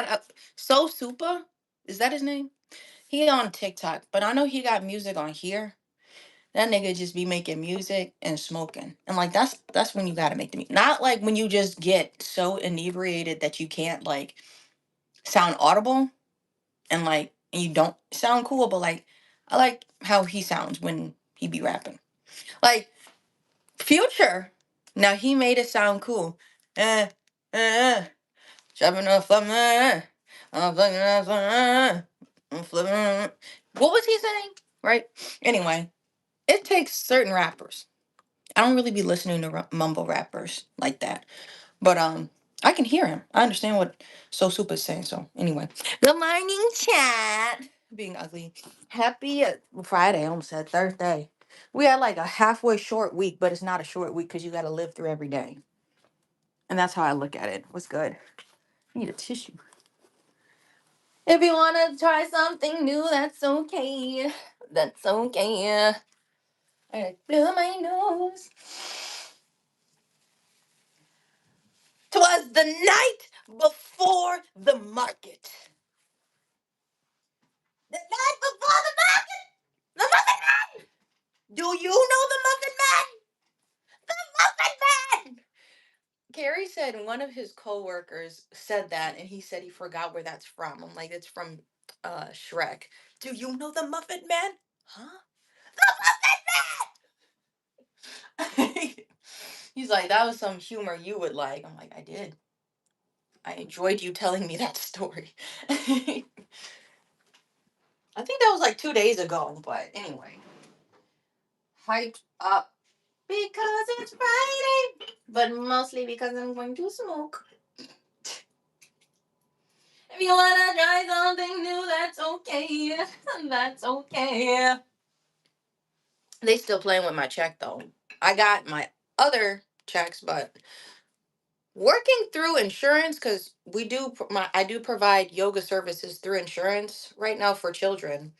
got So Super. Is that his name? He on TikTok, but I know he got music on here. That nigga just be making music and smoking, and like that's when you gotta make the music. Not like when you just get so inebriated that you can't like sound audible and like and you don't sound cool. But like I like how he sounds when he be rapping. Like Future. Now he made it sound cool. Eh, eh. Chopping up for me. I'm fucking up for me. I'm flipping. What was he saying? Right? Anyway, it takes certain rappers. I don't really be listening to mumble rappers like that. But I can hear him. I understand what So Super is saying. So anyway. Good morning, chat. Being ugly. Happy Friday. I almost said Thursday. We had like a halfway short week, but it's not a short week because you got to live through every day. And that's how I look at it. What's good? I need a tissue. If you wanna try something new, that's okay. That's okay. I blew my nose. 'Twas the night before the market. The night before the market. The Muffin Man. Do you know the Muffin Man? The Muffin Man. Carrie said one of his coworkers said that, and he said he forgot where that's from. I'm like, it's from Shrek. Do you know the Muffin Man? Huh? The Muffin Man. He's like, that was some humor you would like. I'm like, I did. I enjoyed you telling me that story. I think that was like 2 days ago, but anyway. Hyped up because it's Friday, but mostly because I'm going to smoke. If you wanna try something new, that's okay. That's okay. They still playing with my check though. I got my other checks, but working through insurance because I do provide yoga services through insurance right now for children.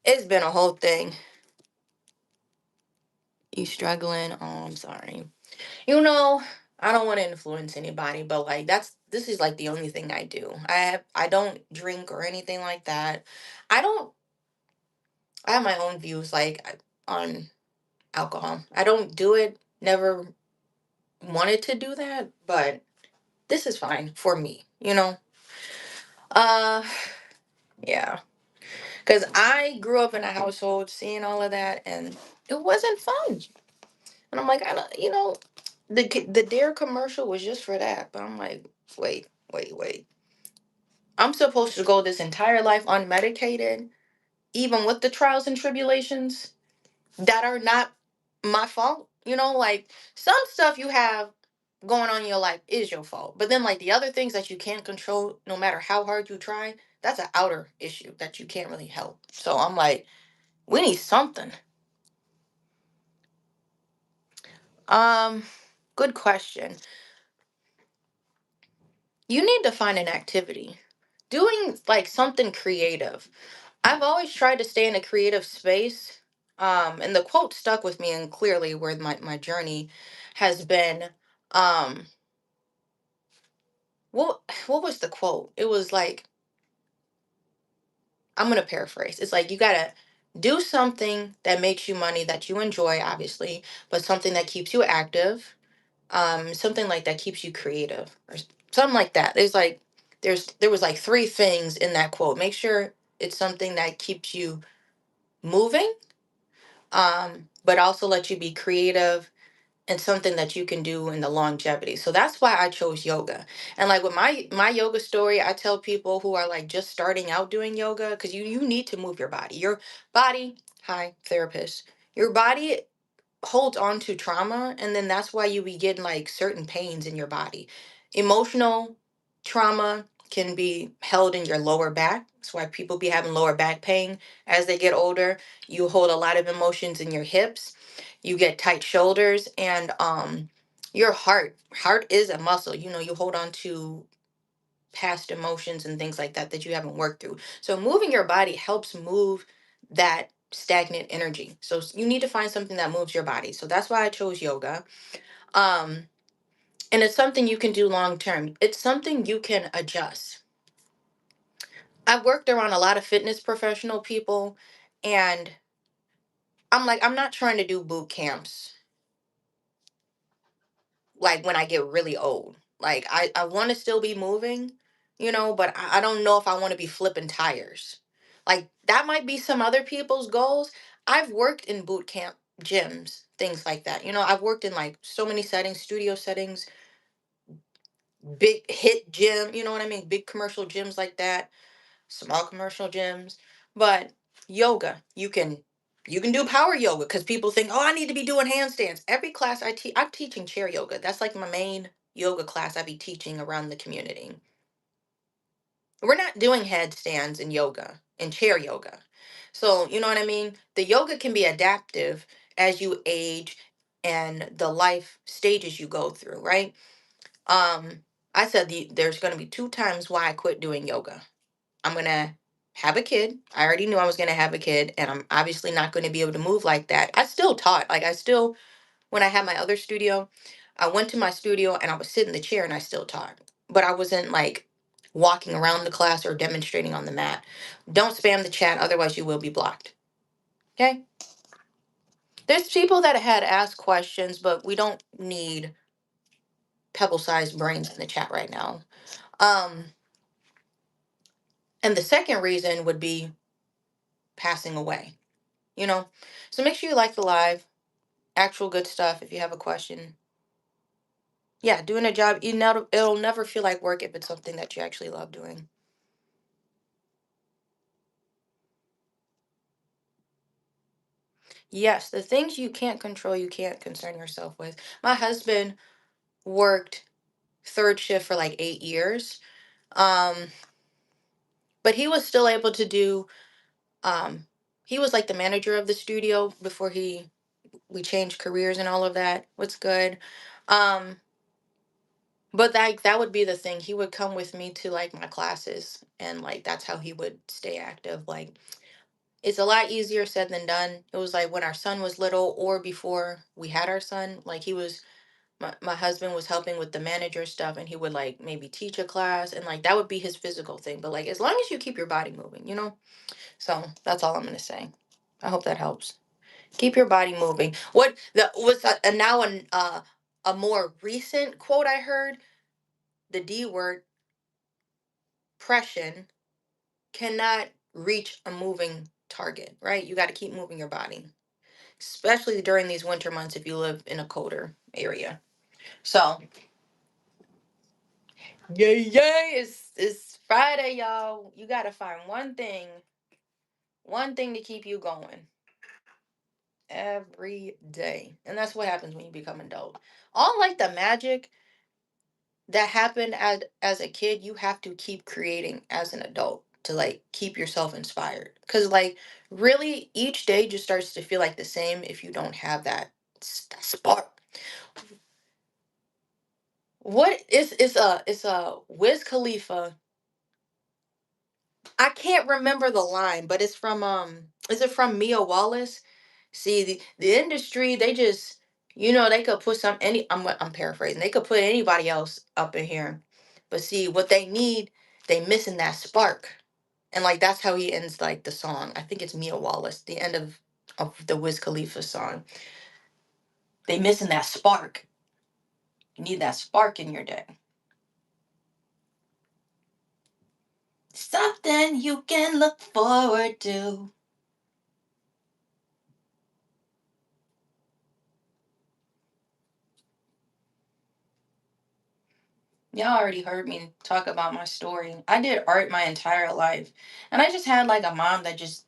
It's been a whole thing. You struggling? Oh, I'm sorry. You know, I don't want to influence anybody, but like this is like the only thing I do. I don't drink or anything like that. I don't I have my own views on alcohol. I don't do it. Never wanted to do that, but this is fine for me, you know? Uh yeah. Cuz I grew up in a household seeing all of that and it wasn't fun. And I'm like, I don't, the Dare commercial was just for that, but I'm like, wait. I'm supposed to go this entire life unmedicated, even with the trials and tribulations that are not my fault. Like some stuff you have going on in your life is your fault. But then like the other things that you can't control, no matter how hard you try, that's an outer issue that you can't really help. So I'm like, we need something. Um, Good question. You need to find an activity. Doing like something creative. I've always tried to stay in a creative space. And the quote stuck with me and clearly where my journey has been. Um, what was the quote? It was like, I'm gonna paraphrase. It's like you gotta do something that makes you money that you enjoy, obviously, but something that keeps you active, something like that keeps you creative or something like that. There was like three things in that quote. Make sure it's something that keeps you moving, but also let you be creative and something that you can do in the longevity. So that's why I chose yoga. And like with my yoga story, I tell people who are like just starting out doing yoga because you need to move your body. Your body, hi therapist, your body holds on to trauma, and then that's why you be getting like certain pains in your body. Emotional trauma can be held in your lower back. That's why people be having lower back pain as they get older. You hold a lot of emotions in your hips. You get tight shoulders, and your heart is a muscle. You hold on to past emotions and things like that that you haven't worked through. So moving your body helps move that stagnant energy. So you need to find something that moves your body. So that's why I chose yoga. Um And it's something you can do long term. It's something you can adjust. I've worked around a lot of fitness professional people, and I'm like, I'm not trying to do boot camps like when I get really old. Like I want to still be moving, but I don't know if I want to be flipping tires. Like that might be some other people's goals. I've worked in boot camp gyms, things like that. I've worked in like so many settings, studio settings, big hit gym, you know what I mean? Big commercial gyms like that, small commercial gyms. But yoga, you can do power yoga because people think, oh, I need to be doing handstands. Every class I teach, I'm teaching chair yoga. That's like my main yoga class I be teaching around the community. We're not doing headstands in yoga and chair yoga. So, you know what I mean? The yoga can be adaptive as you age and the life stages you go through, right? Um, I said there's going to be two times why I quit doing yoga. I'm going to have a kid. I already knew I was going to have a kid, and I'm obviously not going to be able to move like that. I still taught. Like, when I had my other studio, I went to my studio and I would sit in the chair and I still taught. But I wasn't like walking around the class or demonstrating on the mat. Don't spam the chat, otherwise, you will be blocked. Okay? There's people that had asked questions, but we don't need pebble sized brains in the chat right now. Um, and the second reason would be passing away, you know? So make sure you like the live, actual good stuff. If you have a question, yeah, doing a job, it'll never feel like work if it's something that you actually love doing. Yes, the things you can't control, you can't concern yourself with. My husband worked third shift for like 8 years. Um, but he was still able to do, um, he was like the manager of the studio before we changed careers and all of that. What's good. Um, but that would be the thing. He would come with me to like my classes, and like that's how he would stay active. Like it's a lot easier said than done. It was like when our son was little or before we had our son, like my husband was helping with the manager stuff, and he would like maybe teach a class, and like that would be his physical thing. But like as long as you keep your body moving. So that's all I'm gonna say. I hope that helps. Keep your body moving. What the was now a more recent quote I heard, the D word, pression, cannot reach a moving target, right? You got to keep moving your body, especially during these winter months if you live in a colder area. So, yay, yay, it's Friday, y'all. You got to find one thing to keep you going every day. And that's what happens when you become an adult. All like the magic that happened as a kid, you have to keep creating as an adult to like keep yourself inspired. Cause like really each day just starts to feel like the same if you don't have that spark. What is it's a Wiz Khalifa. I can't remember the line, but it's from is it from Mia Wallace? See, the industry, they just, they could put I'm paraphrasing. They could put anybody else up in here. But see, what they need, they missing that spark. And like that's how he ends like the song. I think it's Mia Wallace, the end of the Wiz Khalifa song. They missing that spark. You need that spark in your day. Something you can look forward to. Y'all already heard me talk about my story. I did art my entire life. And I just had like a mom that just,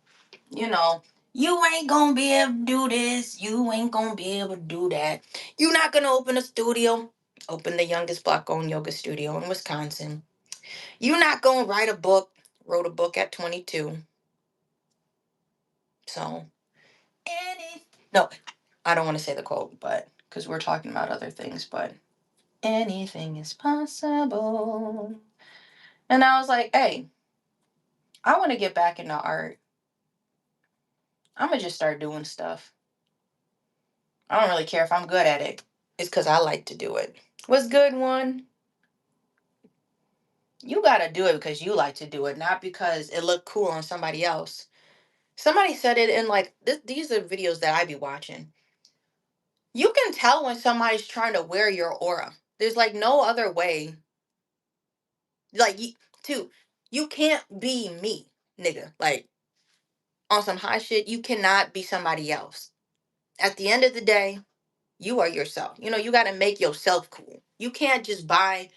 you know, you ain't gonna be able to do this. You ain't gonna be able to do that. You not gonna open a studio. Open the youngest black owned yoga studio in Wisconsin. You not gonna write a book. Wrote a book at 22. So, no, I don't want to say the quote, but because we're talking about other things, but anything is possible. And I was like, hey, I want to get back into art. I'm gonna just start doing stuff. I don't really care if I'm good at it. It's because I like to do it. What's good, one? You gotta do it because you like to do it, not because it looked cool on somebody else. Somebody said it in like these are videos that I be watching. You can tell when somebody's trying to wear your aura. There's like no other way. Like you, too, you can't be me, nigga. Like on some high shit, you cannot be somebody else. At the end of the day, you are yourself. You got to make yourself cool. You can't just buy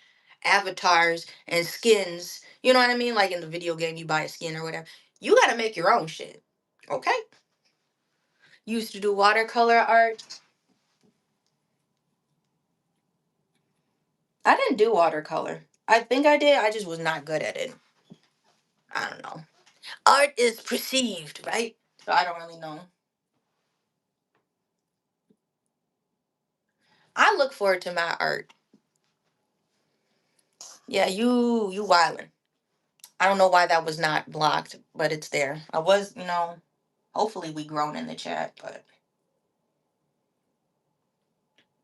avatars and skins. You know what I mean? Like in the video game, you buy a skin or whatever. You got to make your own shit. Okay? Used to do watercolor art. I didn't do watercolor. I think I did. I just was not good at it. I don't know. Art is perceived, right? So I don't really know. I look forward to my art. Yeah, you wildin'. I don't know why that was not blocked, but it's there. I was, hopefully we grown in the chat, but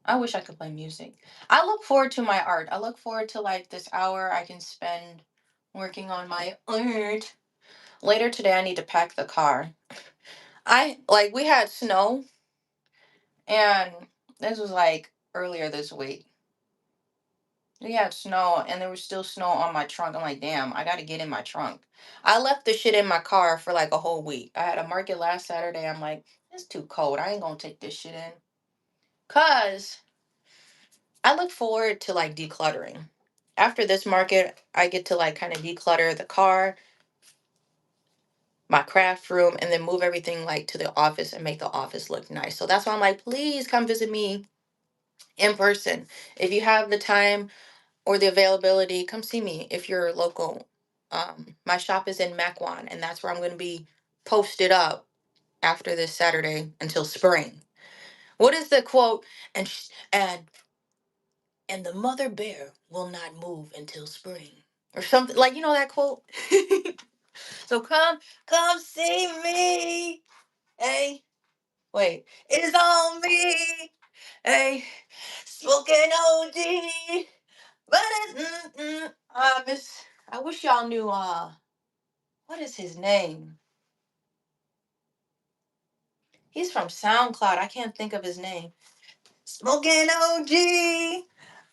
I wish I could play music. I look forward to my art. I look forward to like this hour I can spend working on my art. Later today I need to pack the car. I like we had snow and this was like earlier this week. We had snow and there was still snow on my trunk. I'm like, damn, I gotta get in my trunk. I left the shit in my car for like a whole week. I had a market last Saturday. I'm like, it's too cold. I ain't gonna take this shit in. Cause I look forward to like decluttering. After this market, I get to like kind of declutter the car, my craft room, and then move everything like to the office and make the office look nice. So that's why I'm like, please come visit me in person. If you have the time or the availability, come see me if you're local. My shop is in Mequon, and that's where I'm going to be posted up after this Saturday until spring. What is the quote? And the mother bear will not move until spring, or something like that quote. So come see me. Hey, wait, it's on me. Hey, smoking OG. But Miss, I wish y'all knew. What is his name? He's from SoundCloud. I can't think of his name. Smoking OG.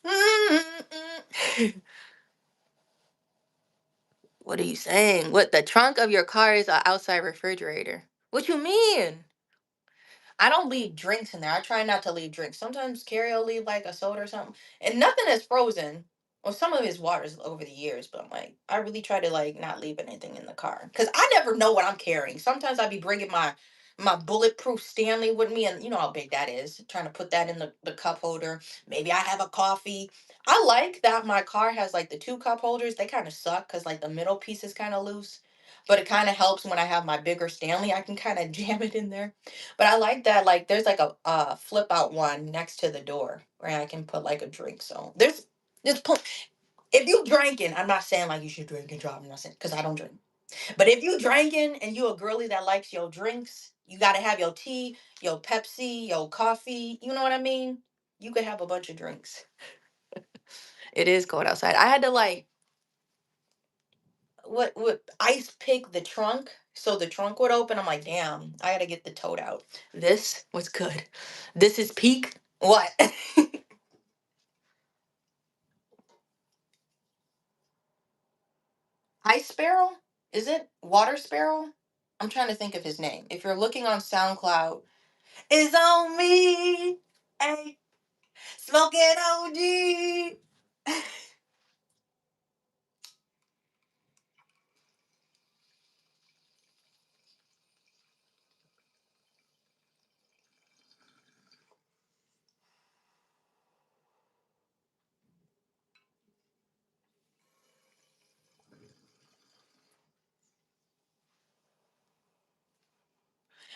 Mm-mm. What are you saying? What, the trunk of your car is an outside refrigerator? What you mean? I don't leave drinks in there. I try not to leave drinks. Sometimes Carrie will leave like a soda or something, and nothing is frozen. Well, some of his water's over the years, but I'm like, I really try to like not leave anything in the car because I never know what I'm carrying. Sometimes I be bringing my bulletproof Stanley with me, and you know how big that is. Trying to put that in the cup holder. Maybe I have a coffee. I like that my car has like the two cup holders. They kind of suck because like the middle piece is kind of loose, but it kind of helps when I have my bigger Stanley. I can kind of jam it in there. But I like that, like, there's like a flip out one next to the door where I can put like a drink. So if you drinking, I'm not saying like you should drink and drive. I'm not saying because I don't drink. But if you drinking and you a girly that likes your drinks, you gotta have your tea, your Pepsi, your coffee. You know what I mean? You could have a bunch of drinks. It is cold outside. I had to like what ice pick the trunk so the trunk would open. I'm like, damn, I gotta get the tote out. This was good. This is peak. What? Ice Sparrow? Is it Water Sparrow? I'm trying to think of his name. If you're looking on SoundCloud, it's on me. Hey, smoking OG.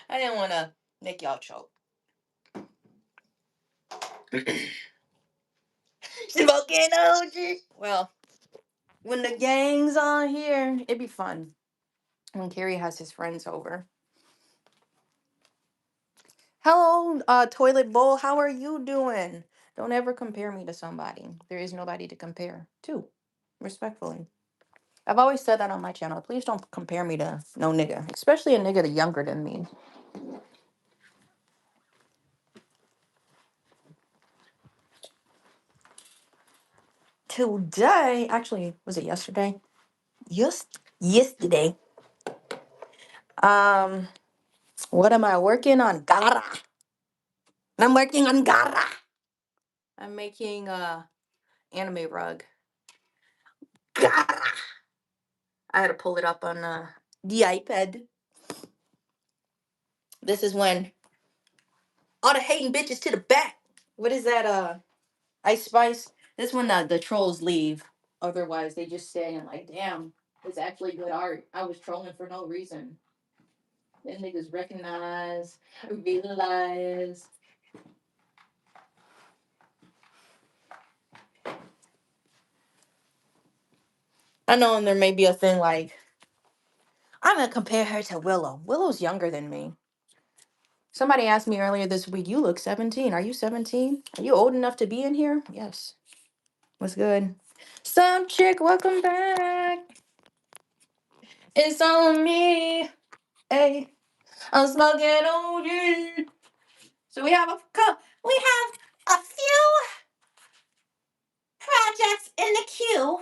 I didn't want to make y'all choke. Smoking OG. Well, when the gang's on here, it'd be fun. When Carrie has his friends over. Hello, Toilet Bowl. How are you doing? Don't ever compare me to somebody. There is nobody to compare to, respectfully. I've always said that on my channel. Please don't compare me to no nigga, especially a nigga that younger than me. Today, actually, was it yesterday? Yes, yesterday. Um, what am I working on? Gara. I'm working on Gara. I'm making a anime rug. Gara. I had to pull it up on the iPad. This is when all the hating bitches to the back. What is that? Ice Spice. This when the trolls leave. Otherwise, they just stay and like, damn, it's actually good art. I was trolling for no reason. Then niggas recognize, realize. I know, and there may be a thing like, I'm gonna compare her to Willow. Willow's younger than me. Somebody asked me earlier this week, you look 17. Are you 17? Are you old enough to be in here? Yes. What's good? Some chick, welcome back. It's on me. Hey, I'm smoking OG. So we have a few projects in the queue.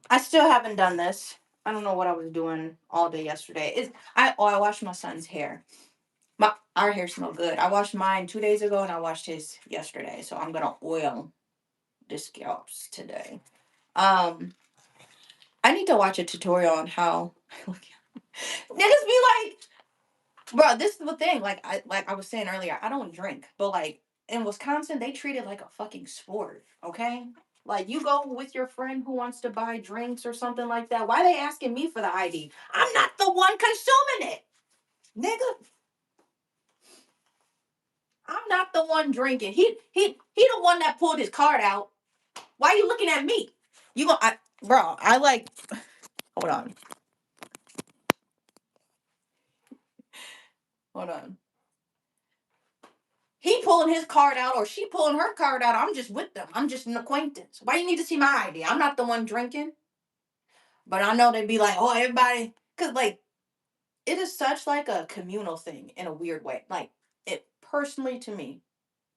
I still haven't done this. I don't know what I was doing all day yesterday. I washed my son's hair. Our hair smell good. I washed mine 2 days ago and I washed his yesterday. So I'm gonna oil the scalps today. I need to watch a tutorial on how niggas be like, bro, this is the thing. Like I was saying earlier, I don't drink, but like in Wisconsin, they treat it like a fucking sport. Okay, like you go with your friend who wants to buy drinks or something like that. Why they asking me for the ID? I'm not the one consuming it, nigga. I'm not the one drinking. He the one that pulled his card out. Why you looking at me? Bro, I like. Hold on, hold on. He pulling his card out or she pulling her card out. I'm just with them. I'm just an acquaintance. Why you need to see my ID? I'm not the one drinking. But I know they'd be like, oh, everybody. Because, like, it is such, like, a communal thing in a weird way. Like, it personally to me,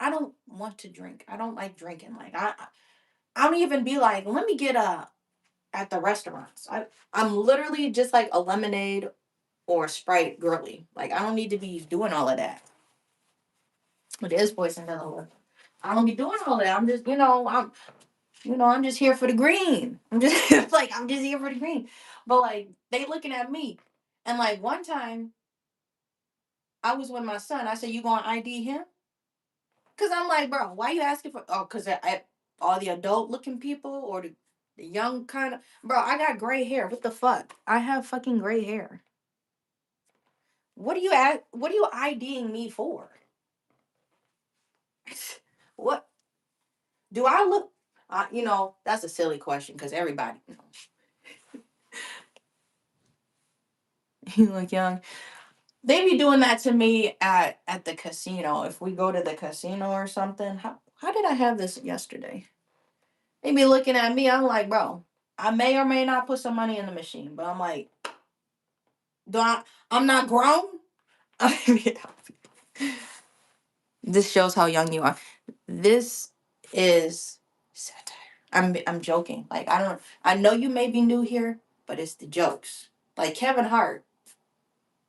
I don't want to drink. I don't like drinking. Like, I don't even be like, let me get a, at the restaurants. I'm literally just like a lemonade or a Sprite girly. Like, I don't need to be doing all of that. It is poison vanilla. I don't be doing all that. I'm just, I'm just here for the green. I'm just like, I'm just here for the green. But like, they looking at me. And like one time, I was with my son. I said, you gonna ID him? Cause I'm like, bro, why you asking for? Oh, cause all the adult looking people or the young kind of, bro. I got gray hair. What the fuck? I have fucking gray hair. What are you IDing me for? What do I look? That's a silly question because everybody, you look young. They be doing that to me at the casino. If we go to the casino or something, how did I have this yesterday? They be looking at me. I'm like, bro, I may or may not put some money in the machine, but I'm like, do I'm not grown. This shows how young you are. This is satire. I'm joking. Like I know you may be new here, but it's the jokes. Like Kevin Hart.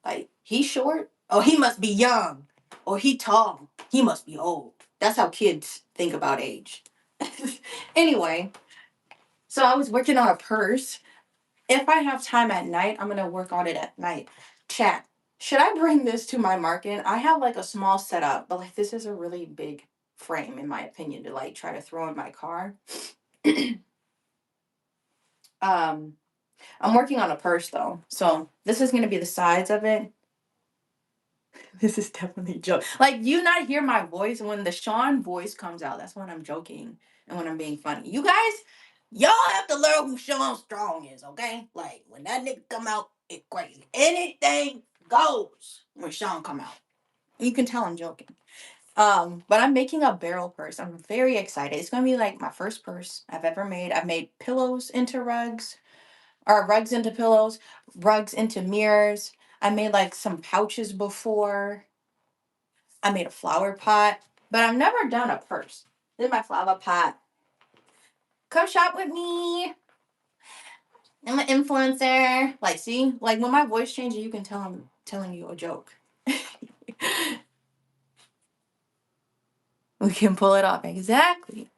Like, he short? Oh, he must be young. Or he tall. He must be old. That's how kids think about age. Anyway, so I was working on a purse. If I have time at night, I'm going to work on it at night. Chat, should I bring this to my market? I have like a small setup, but like this is a really big frame, in my opinion, to like try to throw in my car. um, I'm working on a purse though. So this is going to be the sides of it. This is definitely a joke. Like, you not hear my voice when the Sean voice comes out. That's when I'm joking and when I'm being funny. You guys, y'all have to learn who Sean Strong is, okay? Like, when that nigga come out, it's crazy. Anything goes when Sean come out. You can tell I'm joking. But I'm making a barrel purse. I'm very excited. It's gonna be like my first purse I've ever made. I've made pillows into rugs, or rugs into pillows, rugs into mirrors. I made like some pouches before. I made a flower pot, but I've never done a purse. This is my flower pot. Come shop with me. I'm an influencer. Like, see, like when my voice changes, you can tell I'm telling you a joke. We can pull it off exactly.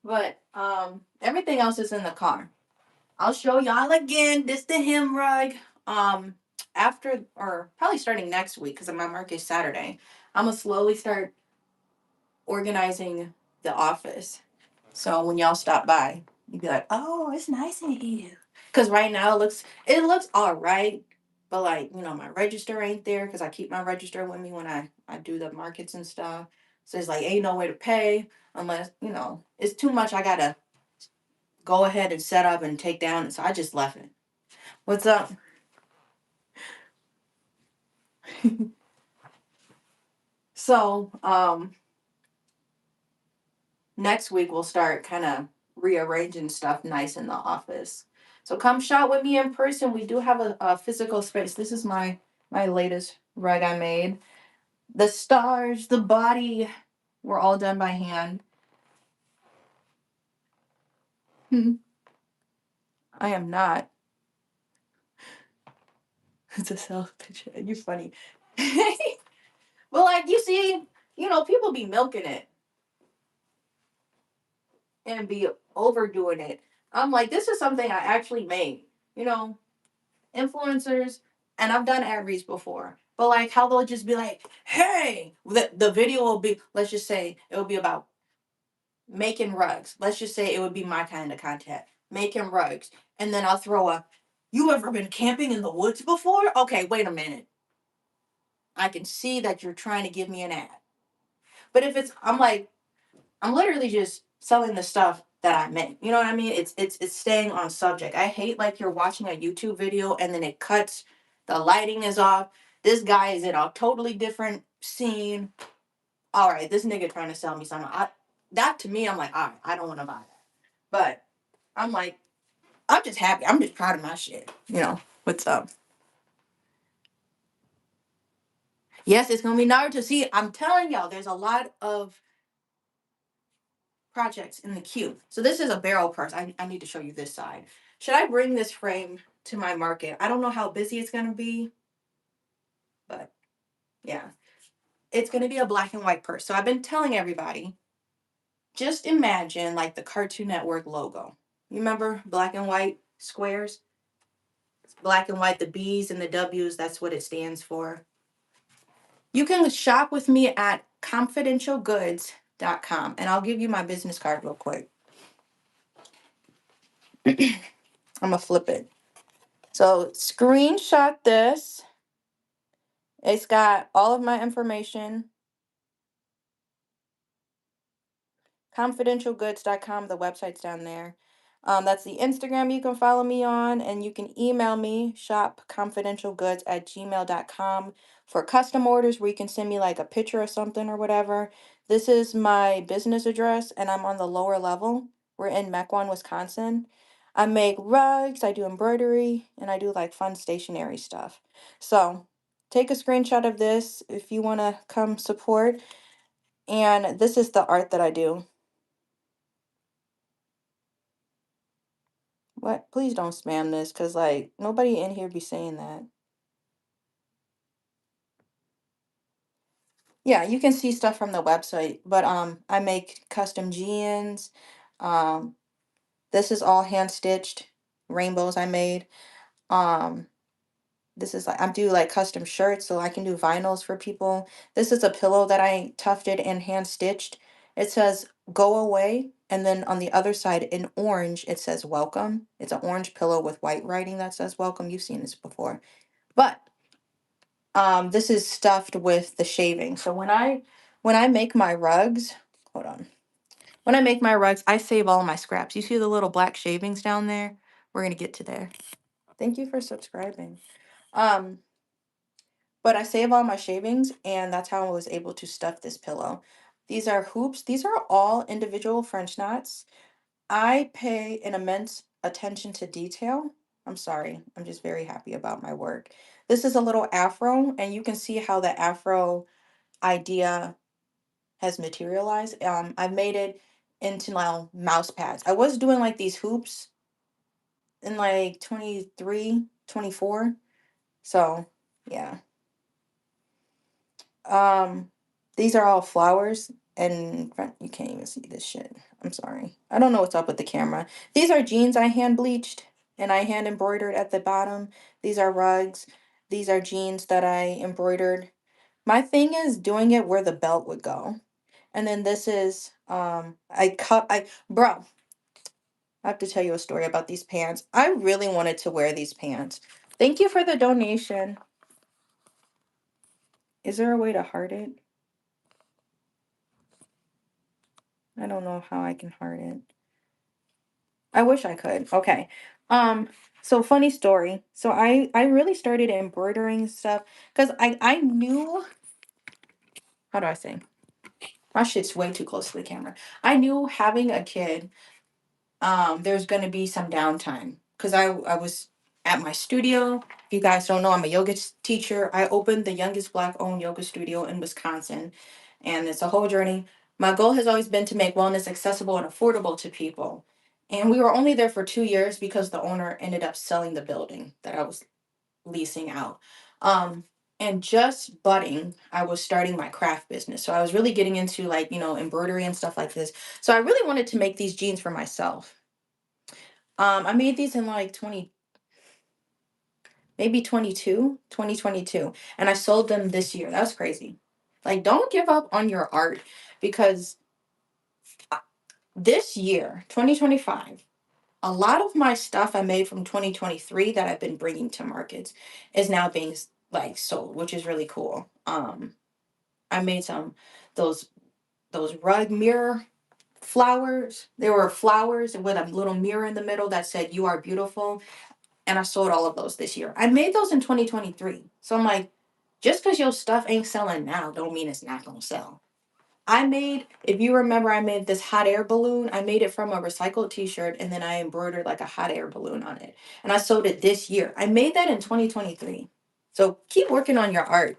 But everything else is in the car. I'll show y'all again. This the hem rug. Um, After or probably starting next week because my market is Saturday. I'm gonna slowly start organizing the office. So when y'all stop by, you'd be like, "Oh, it's nice in here." Because right now it looks all right, but like my register ain't there because I keep my register with me when I do the markets and stuff. So it's like ain't no way to pay unless it's too much. I gotta go ahead and set up and take down. So I just left it. What's up? So next week we'll start kind of rearranging stuff nice in the office. So come shop with me in person. We do have a physical space. This is my latest rug I made. The stars, the body were all done by hand. I am not. It's a self picture. You're funny. Well, like you see, people be milking it and be overdoing it. I'm like, this is something I actually made. You know, influencers, and I've done Aries before, but like how they'll just be like, hey, the video will be, let's just say it will be about making rugs. Let's just say it would be my kind of content, making rugs. And then I'll throw a, you ever been camping in the woods before? Okay, wait a minute. I can see that you're trying to give me an ad. But if I'm like, I'm literally just selling the stuff that I make. You know what I mean? It's staying on subject. I hate like you're watching a YouTube video and then it cuts, the lighting is off. This guy is in a totally different scene. All right, this nigga trying to sell me something. That to me, I'm like, all right, I don't want to buy that. But I'm like, I'm just happy. I'm just proud of my shit. What's up? Yes, it's gonna be Naruto. See, I'm telling y'all, there's a lot of projects in the queue. So this is a barrel purse. I need to show you this side. Should I bring this frame to my market? I don't know how busy it's going to be, but yeah, it's going to be a black and white purse. So I've been telling everybody, just imagine like the Cartoon Network logo. You remember black and white squares? It's black and white, the B's and the W's, that's what it stands for. You can shop with me at confidentialgoods.com and I'll give you my business card real quick. I'm going to flip it. So screenshot this. It's got all of my information. Confidentialgoods.com, the website's down there. That's the Instagram you can follow me on, and you can email me, shopconfidentialgoods@gmail.com, for custom orders where you can send me like a picture of something or whatever. This is my business address, and I'm on the lower level. We're in Mequon, Wisconsin. I make rugs, I do embroidery, and I do like fun stationery stuff. So take a screenshot of this if you want to come support. And this is the art that I do. What? Please don't spam this because, like, nobody in here be saying that. Yeah, you can see stuff from the website, but I make custom jeans. Um, this is all hand stitched rainbows I made. Um, this is like I do like custom shirts, so I can do vinyls for people. This is a pillow that I tufted and hand stitched. It says "Go away," and then on the other side in orange it says "Welcome." It's an orange pillow with white writing that says "Welcome." You've seen this before, but this is stuffed with the shaving. So when I make my rugs, hold on. When I make my rugs, I save all my scraps. You see the little black shavings down there? We're gonna get to there. Thank you for subscribing. Um, but I save all my shavings, and that's how I was able to stuff this pillow. These are hoops. These are all individual French knots. I pay an immense attention to detail. I'm sorry, I'm just very happy about my work. This is a little afro, and you can see how the afro idea has materialized. I've made it into now mouse pads. I was doing like these hoops in like 23, 24. So yeah. Um, these are all flowers, and you can't even see this shit. I'm sorry. I don't know what's up with the camera. These are jeans I hand bleached and I hand embroidered at the bottom. These are rugs. These are jeans that I embroidered. My thing is doing it where the belt would go. And then this is bro, I have to tell you a story about these pants. I really wanted to wear these pants. Thank you for the donation. Is there a way to heart it? I don't know how I can heart it. I wish I could. Okay. Um, so funny story. So I really started embroidering stuff because I knew, how do I say? My shit's way too close to the camera. I knew having a kid, there's gonna be some downtime because I was at my studio. If you guys don't know, I'm a yoga teacher. I opened the youngest black owned yoga studio in Wisconsin, and it's a whole journey. My goal has always been to make wellness accessible and affordable to people. And we were only there for 2 years because the owner ended up selling the building that I was leasing out. Um, and just budding, I was starting my craft business. So I was really getting into like, embroidery and stuff like this. So I really wanted to make these jeans for myself. I made these in like 2022, and I sold them this year. That's crazy. Like, don't give up on your art because this year, 2025, a lot of my stuff I made from 2023 that I've been bringing to markets is now being like sold, which is really cool. I made some those those rug mirror flowers. They were flowers with a little mirror in the middle that said "You are beautiful," and I sold all of those this year. I made those in 2023, so I'm like, just because your stuff ain't selling now, don't mean it's not gonna sell. If you remember, I made this hot air balloon. I made it from a recycled t-shirt and then I embroidered like a hot air balloon on it. And I sold it this year. I made that in 2023. So keep working on your art.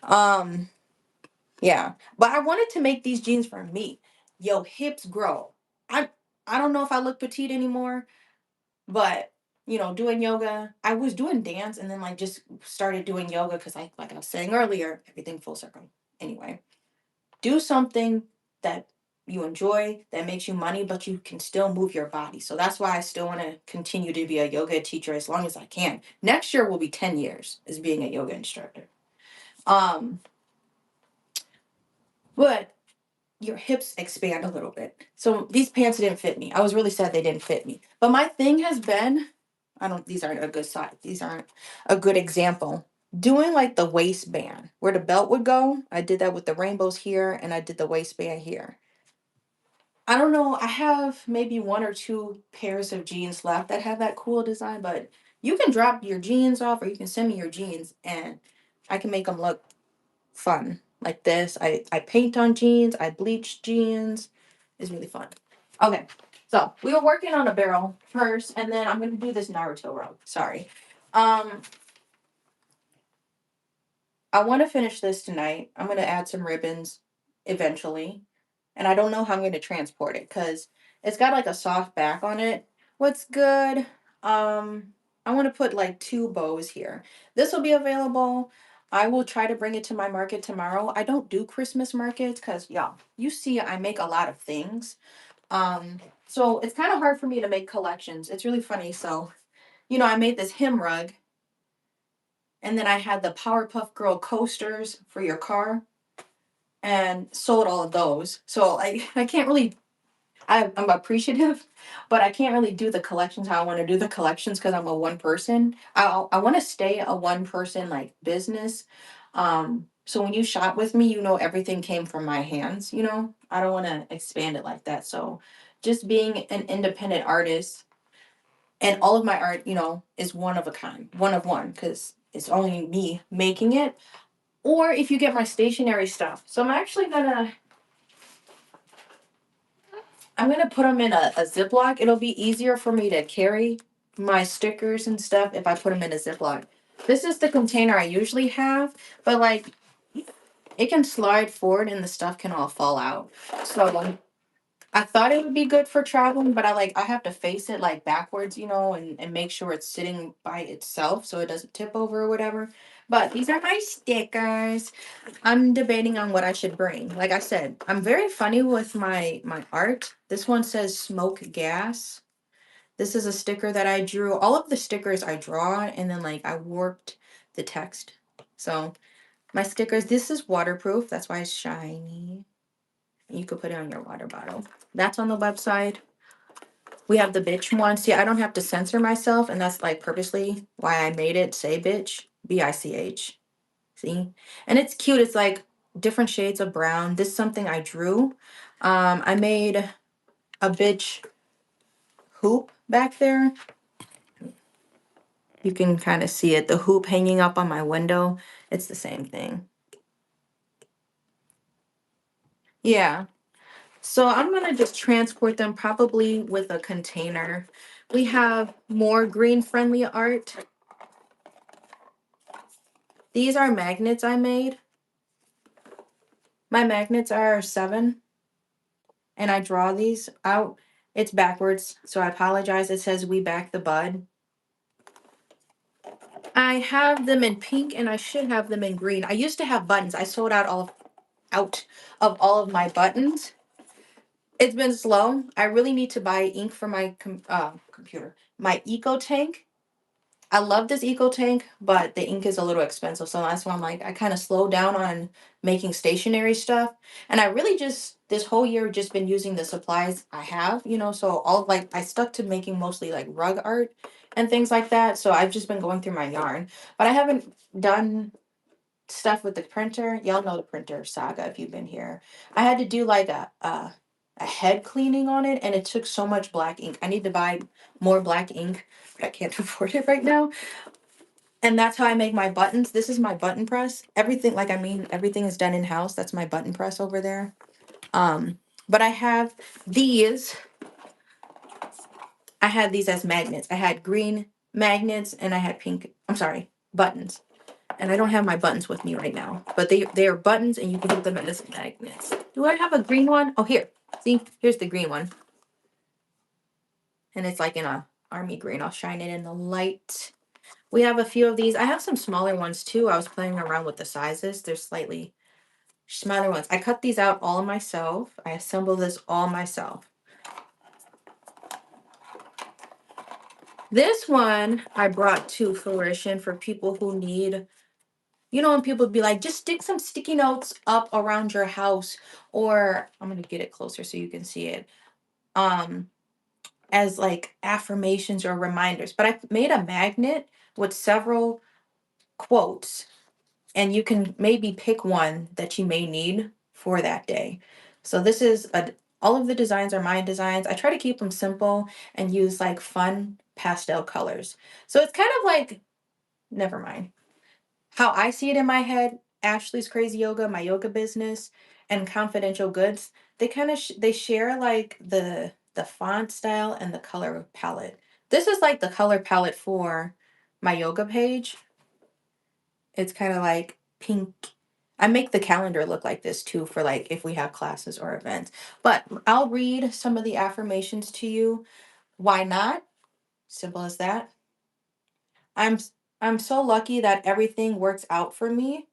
Um, yeah. But I wanted to make these jeans for me. Yo, hips grow. I I don't know if I look petite anymore, but doing yoga, I was doing dance and then like just started doing yoga because like I was saying earlier, everything full circle. Anyway, do something that you enjoy that makes you money but you can still move your body. So that's why I still want to continue to be a yoga teacher as long as I can. Next year will be 10 years as being a yoga instructor. um but your hips expand a little bit. So these pants didn't fit me. I was really sad they didn't fit me, but my thing has been, I don't these aren't a good side, these aren't a good example. Doing like the waistband where the belt would go, I did that with the rainbows here and I did the waistband here. I don't know. I have maybe one or two pairs of jeans left that have that cool design, but you can drop your jeans off or you can send me your jeans and I can make them look fun like this. I paint on jeans, I bleach jeans. It's really fun. Okay. So we were working on a barrel first and then I'm gonna do this Naruto row. Sorry. Um I want to finish this tonight. I'm going to add some ribbons eventually. And I don't know how I'm going to transport it because it's got like a soft back on it. What's good? I want to put like two bows here. This will be available. I will try to bring it to my market tomorrow. I don't do Christmas markets because, y'all, you see, I make a lot of things. So it's kind of hard for me to make collections. It's really funny. So, I made this hem rug and then I had the Powerpuff Girl coasters for your car and sold all of those. So I can't really, I'm appreciative, but I can't really do the collections how I want to do the collections because I'm a one person. I want to stay a one person like business. So when you shop with me, everything came from my hands, I don't want to expand it like that. So just being an independent artist and all of my art, is one of a kind, one of one, because it's only me making it, or if you get my stationery stuff. So I'm gonna put them in a Ziploc. It'll be easier for me to carry my stickers and stuff if I put them in a Ziploc. This is the container I usually have, but like it can slide forward and the stuff can all fall out. So I thought it would be good for traveling, but I have to face it like backwards, and make sure it's sitting by itself so it doesn't tip over or whatever. But these are my stickers. I'm debating on what I should bring. Like I said, I'm very funny with my art. This one says smoke gas. This is a sticker that I drew. All of the stickers I draw and then like I warped the text. So my stickers, this is waterproof. That's why it's shiny. You could put it on your water bottle. That's on the website. We have the bitch one. See, I don't have to censor myself, and that's like purposely why I made it say bitch. BICH. See? And it's cute. It's like different shades of brown. This is something I drew. I made a bitch hoop back there. You can kind of see it. The hoop hanging up on my window. It's the same thing. Yeah. So I'm gonna just transport them probably with a container. We have more green friendly art. These are magnets I made. My magnets are 7 and I draw these out. It's backwards, so I apologize. It says we back the bud. I have them in pink and I should have them in green. I used to have buttons. I sold out of all of my buttons. It's been slow. I really need to buy ink for my computer. My eco tank. I love this eco tank, but the ink is a little expensive. So that's why I'm like, I kind of slowed down on making stationery stuff. And I really just, this whole year, just been using the supplies I have, so I stuck to making mostly like rug art and things like that. So I've just been going through my yarn, but I haven't done stuff with the printer. Y'all know the printer saga if you've been here. I had to do like a head cleaning on it, and it took so much black ink. I need to buy more black ink, but I can't afford it right now. And that's how I make my buttons. This is my button press. Everything, everything is done in house. That's my button press over there. But I have these. I had these as magnets. I had green magnets and I had pink. I'm sorry, buttons. And I don't have my buttons with me right now, but they are buttons, and you can put them as magnets. Do I have a green one? Oh, here. See, here's the green one, and it's like in a army green. I'll shine it in the light. We have a few of these. I have some smaller ones too. I was playing around with the sizes. They're slightly smaller ones. I cut these out all myself. I assembled this all myself. This one I brought to fruition for people who need, when people be like, just stick some sticky notes up around your house, or I'm gonna get it closer so you can see it. As like affirmations or reminders. But I made a magnet with several quotes, and you can maybe pick one that you may need for that day. So all of the designs are my designs. I try to keep them simple and use like fun pastel colors. So it's kind of like, never mind. How I see it in my head, Ashlee's Crazy Yoga, my yoga business, and Confidential Goods, they kind of they share like the font style and the color palette. This is like the color palette for my yoga page. It's kind of like pink. I make the calendar look like this too for like if we have classes or events. But I'll read some of the affirmations to you. Why not? Simple as that. I'm I'm so lucky that everything works out for me.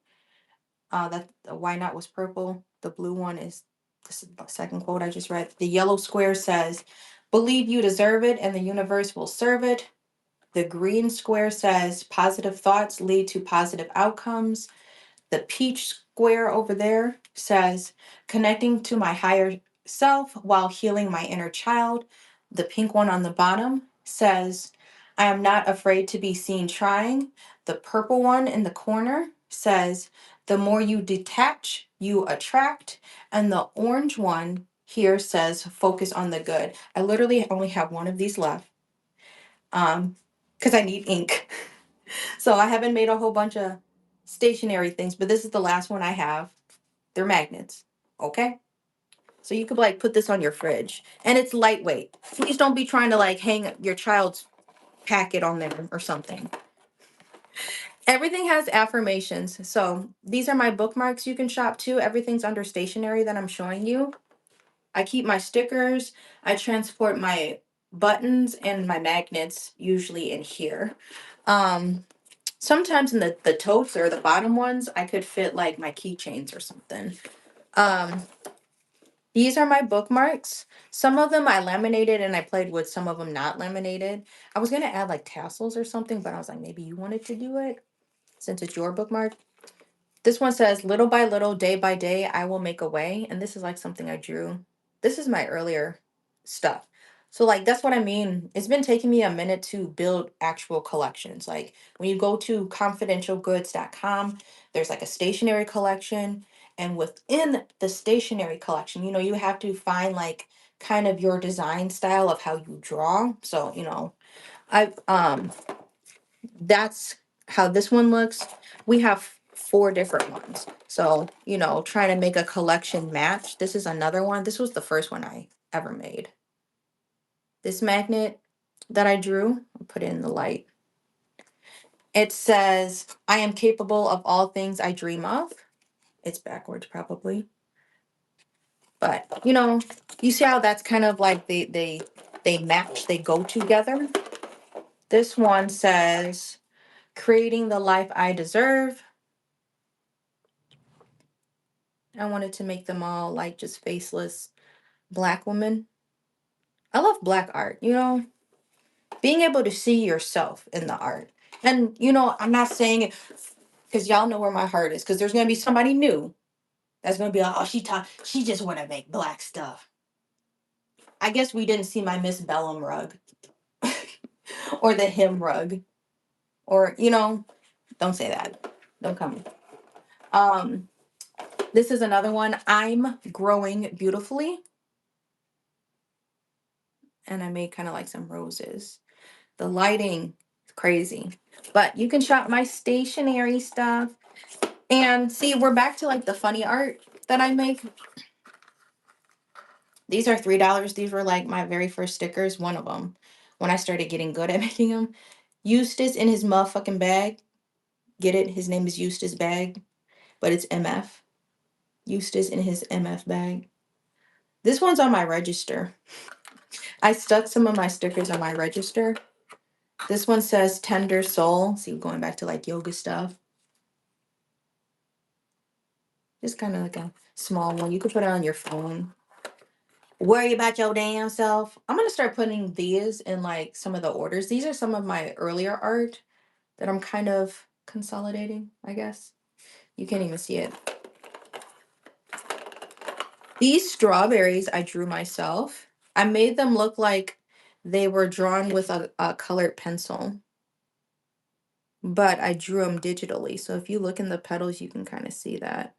That the why not was purple. The blue one is this is the second quote I just read. The yellow square says, "Believe you deserve it, and the universe will serve it." The green square says, "Positive thoughts lead to positive outcomes." The peach square over there says, "Connecting to my higher self while healing my inner child." The pink one on the bottom says, "I am not afraid to be seen trying." The purple one in the corner says, "The more you detach, you attract." And the orange one here says, "Focus on the good." I literally only have one of these left because I need ink. So I haven't made a whole bunch of stationary things, but this is the last one I have. They're magnets. Okay. So you could like put this on your fridge and it's lightweight. Please don't be trying to like hang your child's packet on there or something. Everything has affirmations. So these are my bookmarks you can shop too. Everything's under stationery that I'm showing you. I keep my stickers. I transport my buttons and my magnets usually in here. Um, Sometimes in the totes or the bottom ones, I could fit like my keychains or something. Um, these are my bookmarks. Some of them I laminated and I played with, some of them not laminated. I was gonna add like tassels or something, but I was like, maybe you wanted to do it since it's your bookmark. This one says, little by little, day by day, I will make a way. And this is like something I drew. This is my earlier stuff. So like that's what I mean. It's been taking me a minute to build actual collections. Like when you go to confidentialgoods.com, there's like a stationery collection. And within the stationery collection, you have to find like kind of your design style of how you draw. So, I've that's how this one looks. We have four different ones. So, trying to make a collection match. This is another one. This was the first one I ever made. This magnet that I drew, I'll put it in the light. It says, I am capable of all things I dream of. It's backwards probably. But, you see how that's kind of like they match, they go together. This one says, creating the life I deserve. I wanted to make them all like just faceless Black women. I love Black art, being able to see yourself in the art. And, I'm not saying it because y'all know where my heart is, because there's going to be somebody new that's going to be like, oh, she just want to make Black stuff. I guess we didn't see my Miss Bellum rug or the hymn rug or, don't say that. Don't come. Um, this is another one. I'm growing beautifully. And I made kind of like some roses. The lighting is crazy. But you can shop my stationery stuff. And see, we're back to like the funny art that I make. These are $3. These were like my very first stickers, one of them, when I started getting good at making them. Eustace in his motherfucking bag. Get it? His name is Eustace Bag, but it's MF. Eustace in his MF bag. This one's on my register. I stuck some of my stickers on my register. This one says Tender Soul. See, going back to like yoga stuff. Just kind of like a small one. You could put it on your phone. Worry about your damn self. I'm going to start putting these in like some of the orders. These are some of my earlier art that I'm kind of consolidating, I guess. You can't even see it. These strawberries I drew myself. I made them look like they were drawn with a colored pencil. But I drew them digitally. So if you look in the petals, you can kind of see that.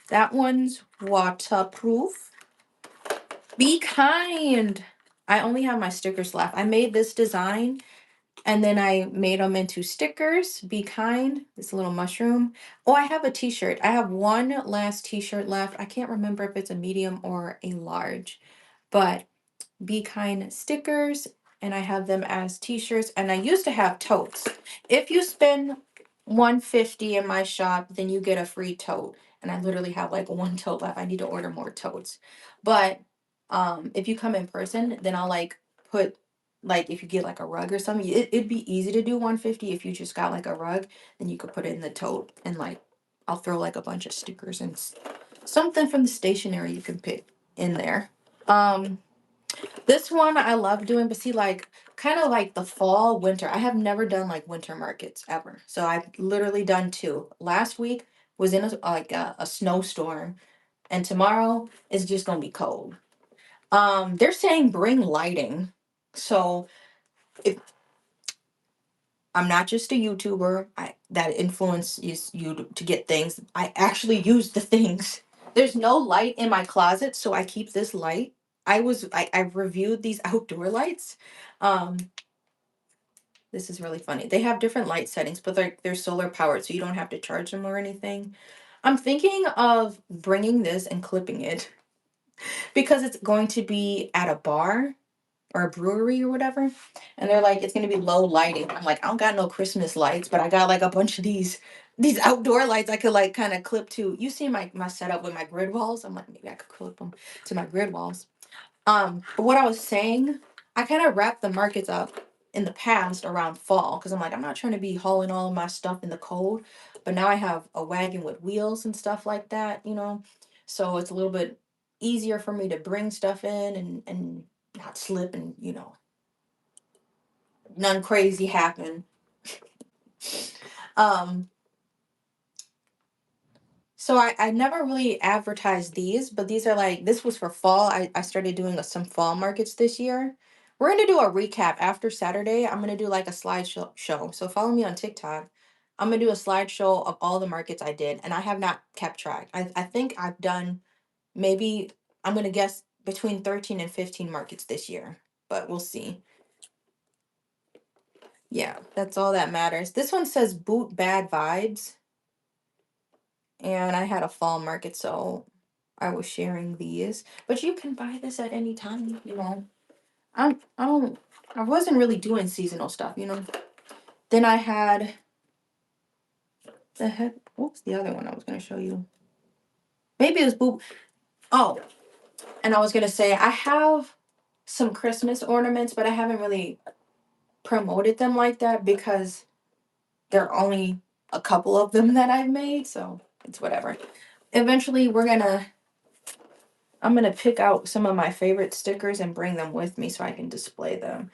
That one's waterproof. Be kind. I only have my stickers left. I made this design and then I made them into stickers. Be kind. This little mushroom. Oh, I have a t-shirt. I have one last t-shirt left. I can't remember if it's a medium or a large, but Be Kind stickers, and I have them as t-shirts, and I used to have totes. If you spend $150 in my shop, then you get a free tote. And I literally have like one tote left. I need to order more totes. But if you come in person, then I'll like put like if you get like a rug or something, it'd be easy to do 150 if you just got like a rug, then you could put it in the tote and like I'll throw like a bunch of stickers and something from the stationery you can pick in there. Um this one I love doing, but see, like, kind of like the fall, winter. I have never done like winter markets ever. So I've literally done two. Last week was in a snowstorm, and tomorrow is just gonna be cold. They're saying bring lighting. So if I'm not just a YouTuber, that influences you to get things. I actually use the things. There's no light in my closet, so I keep this light. I reviewed these outdoor lights. Um, this is really funny. They have different light settings, but they're solar powered, so you don't have to charge them or anything. I'm thinking of bringing this and clipping it because it's going to be at a bar or a brewery or whatever. And they're like, it's gonna be low lighting. I'm like, I don't got no Christmas lights, but I got like a bunch of these outdoor lights I could like kind of clip to. You see my setup with my grid walls? I'm like, maybe I could clip them to my grid walls. But what I was saying, I kind of wrapped the markets up in the past around fall because I'm like, I'm not trying to be hauling all of my stuff in the cold. But now I have a wagon with wheels and stuff like that, you know. So it's a little bit easier for me to bring stuff in and not slip and, you know, none crazy happen. Um, so I never really advertised these, but these are like, this was for fall. I started doing some fall markets this year. We're going to do a recap after Saturday. I'm going to do like a slideshow show. So follow me on TikTok. I'm going to do a slideshow of all the markets I did, and I have not kept track. I think I've done maybe, I'm going to guess between 13 and 15 markets this year, but we'll see. Yeah, that's all that matters. This one says boot bad vibes. And I had a fall market, so I was sharing these. But you can buy this at any time, you know. I don't I wasn't really doing seasonal stuff, you know. Then I had the heck, what's the other one I was gonna show you? Maybe it was boob. Oh, and I was gonna say I have some Christmas ornaments, but I haven't really promoted them like that because there are only a couple of them that I've made, so it's whatever. Eventually I'm gonna pick out some of my favorite stickers and bring them with me so I can display them.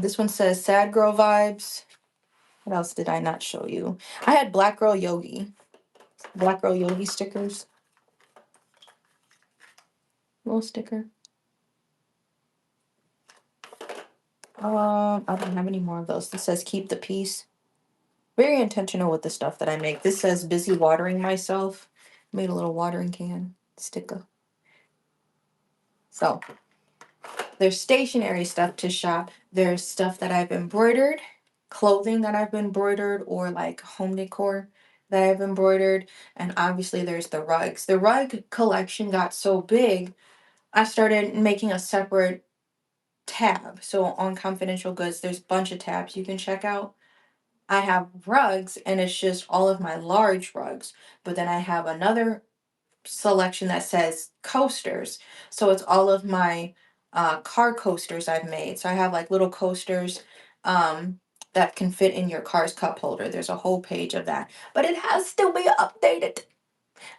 This one says sad girl vibes. What else did I not show you? I had black girl yogi stickers. Little sticker. I don't have any more of those. This says keep the peace. Very intentional with the stuff that I make. This says busy watering myself. Made a little watering can sticker. So there's stationary stuff to shop. There's stuff that I've embroidered, clothing that I've embroidered, or like home decor that I've embroidered. And obviously, there's the rugs. The rug collection got so big, I started making a separate tab. So on confidential goods, there's a bunch of tabs you can check out. I have rugs, and it's just all of my large rugs. But then I have another selection that says coasters. So it's all of my car coasters I've made. So I have like little coasters that can fit in your car's cup holder. There's a whole page of that. But it has to be updated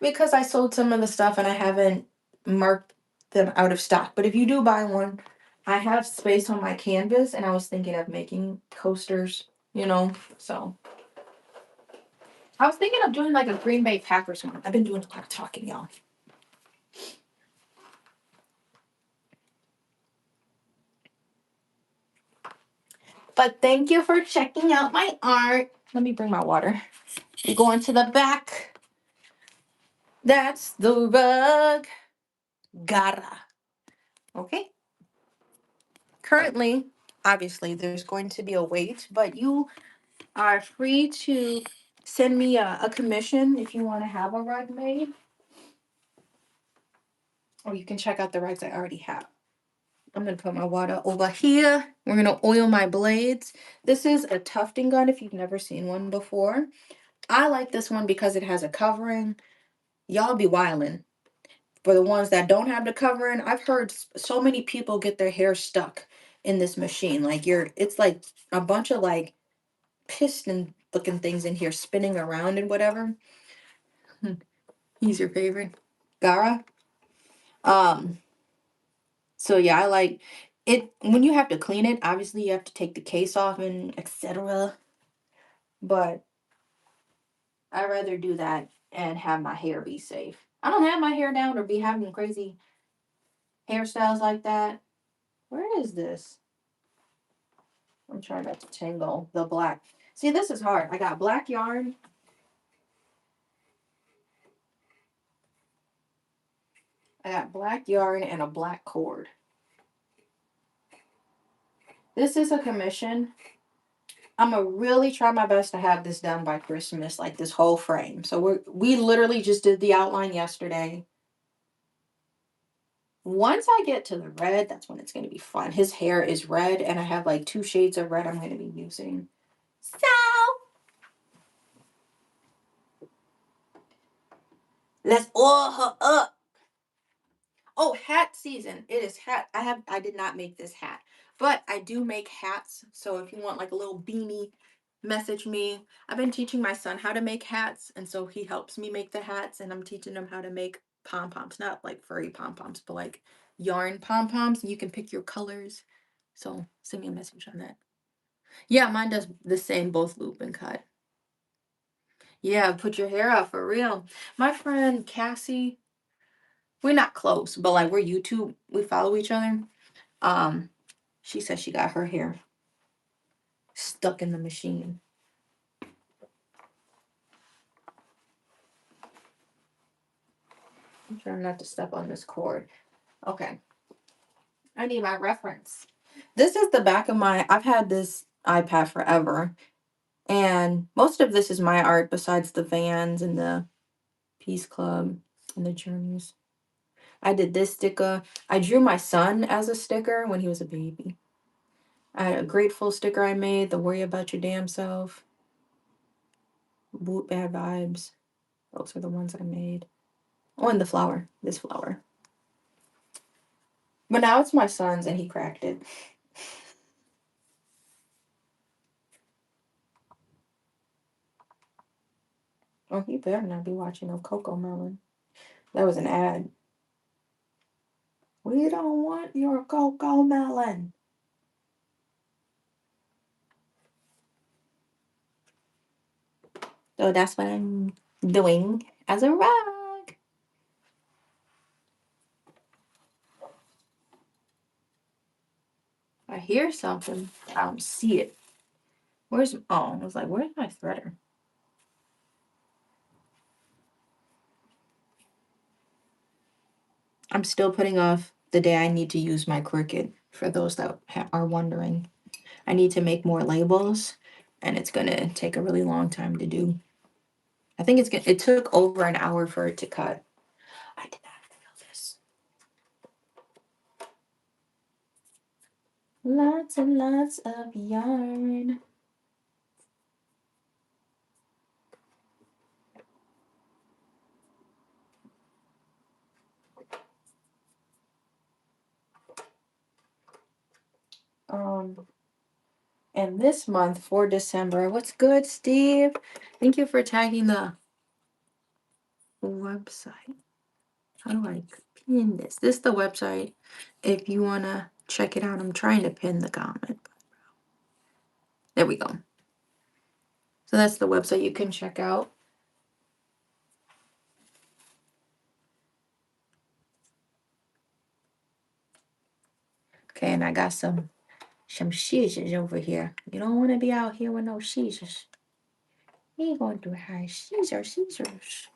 because I sold some of the stuff and I haven't marked them out of stock. But if you do buy one, I have space on my canvas and I was thinking of making coasters, you know. So I was thinking of doing like a Green Bay Packers one. I've been doing a lot of talking, y'all. But thank you for checking out my art. Let me bring my water. We go into the back. That's the rug. Gara. Okay. Currently, obviously, there's going to be a wait, but you are free to send me a commission if you want to have a rug made. Or you can check out the rugs I already have. I'm going to put my water over here. We're going to oil my blades. This is a tufting gun if you've never seen one before. I like this one because it has a covering. Y'all be wildin'. For the ones that don't have the covering, I've heard so many people get their hair stuck in this machine. Like it's like a bunch of like piston looking things in here spinning around and whatever. He's your favorite, Gara. Um. So yeah, I like it when you have to clean it. Obviously, you have to take the case off and etc. But I rather do that and have my hair be safe. I don't have my hair down or be having crazy hairstyles like that. Where is this? I'm trying not to tangle the black. See, this is hard. I got black yarn. I got black yarn and a black cord. This is a commission. I'm gonna really try my best to have this done by Christmas, like this whole frame. So we literally just did the outline yesterday. Once I get to the red, that's when it's gonna be fun. His hair is red, and I have like 2 shades of red I'm gonna be using. So let's oil her up. Oh, hat season. It is hat. I did not make this hat, but I do make hats. So if you want like a little beanie, message me. I've been teaching my son how to make hats, and so he helps me make the hats, and I'm teaching him how to make pom-poms, not like furry pom-poms, but like yarn pom-poms. You can pick your colors. So send me a message on that. Yeah, mine does the same, both loop and cut. Yeah, put your hair out for real. My friend Cassie, we're not close, but like we're YouTube, we follow each other. Um, she said she got her hair stuck in the machine. I'm trying not to step on this cord. Okay. I need my reference. This is the back of my, I've had this iPad forever. And most of this is my art besides the vans and the Peace Club and the journeys. I did this sticker. I drew my son as a sticker when he was a baby. I had a grateful sticker I made, the worry about your damn self. Boot bad vibes. Those are the ones I made. Oh, and the flower. This flower. But now it's my son's and he cracked it. Oh, he better not be watching no Coco Melon. That was an ad. We don't want your Coco Melon. So that's what I'm doing as a rug. I hear something. I don't see it. Where's, oh, I was like, where's my threader? I'm still putting off the day I need to use my Cricut for those that are wondering. I need to make more labels and it's going to take a really long time to do. I think it took over an hour for it to cut. I did not feel this. Lots and lots of yarn. And this month for December, what's good, Steve? Thank you for tagging the website. How do I pin this? This is the website if you want to check it out. I'm trying to pin the comment. There we go. So that's the website you can check out. Okay, and I got some scissors over here. You don't want to be out here with no scissors. You ain't going to have scissors.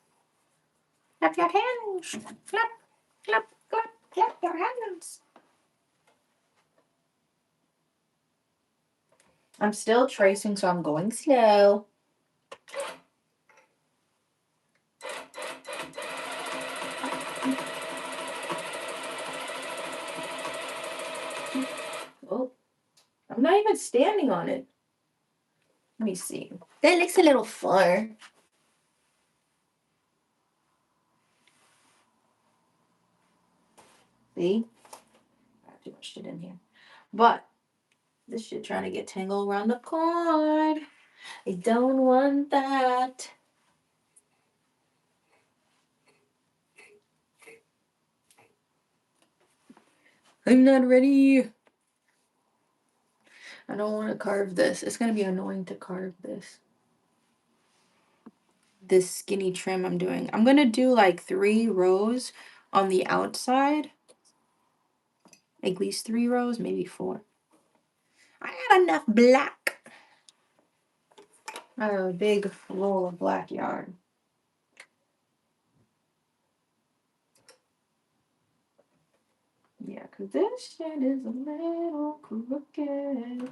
Clap your hands. Clap, clap, clap, clap your hands. I'm still tracing, so I'm going slow. Oh, I'm not even standing on it. Let me see. That looks a little far. See? I have too much shit in here. But this shit trying to get tangled around the cord. I don't want that. I'm not ready. I don't want to carve this. It's going to be annoying to carve this. This skinny trim I'm doing. I'm going to do like 3 rows on the outside. At least 3 rows, maybe 4. I got enough black. I have a big roll of black yarn. Yeah, because this shit is a little crooked.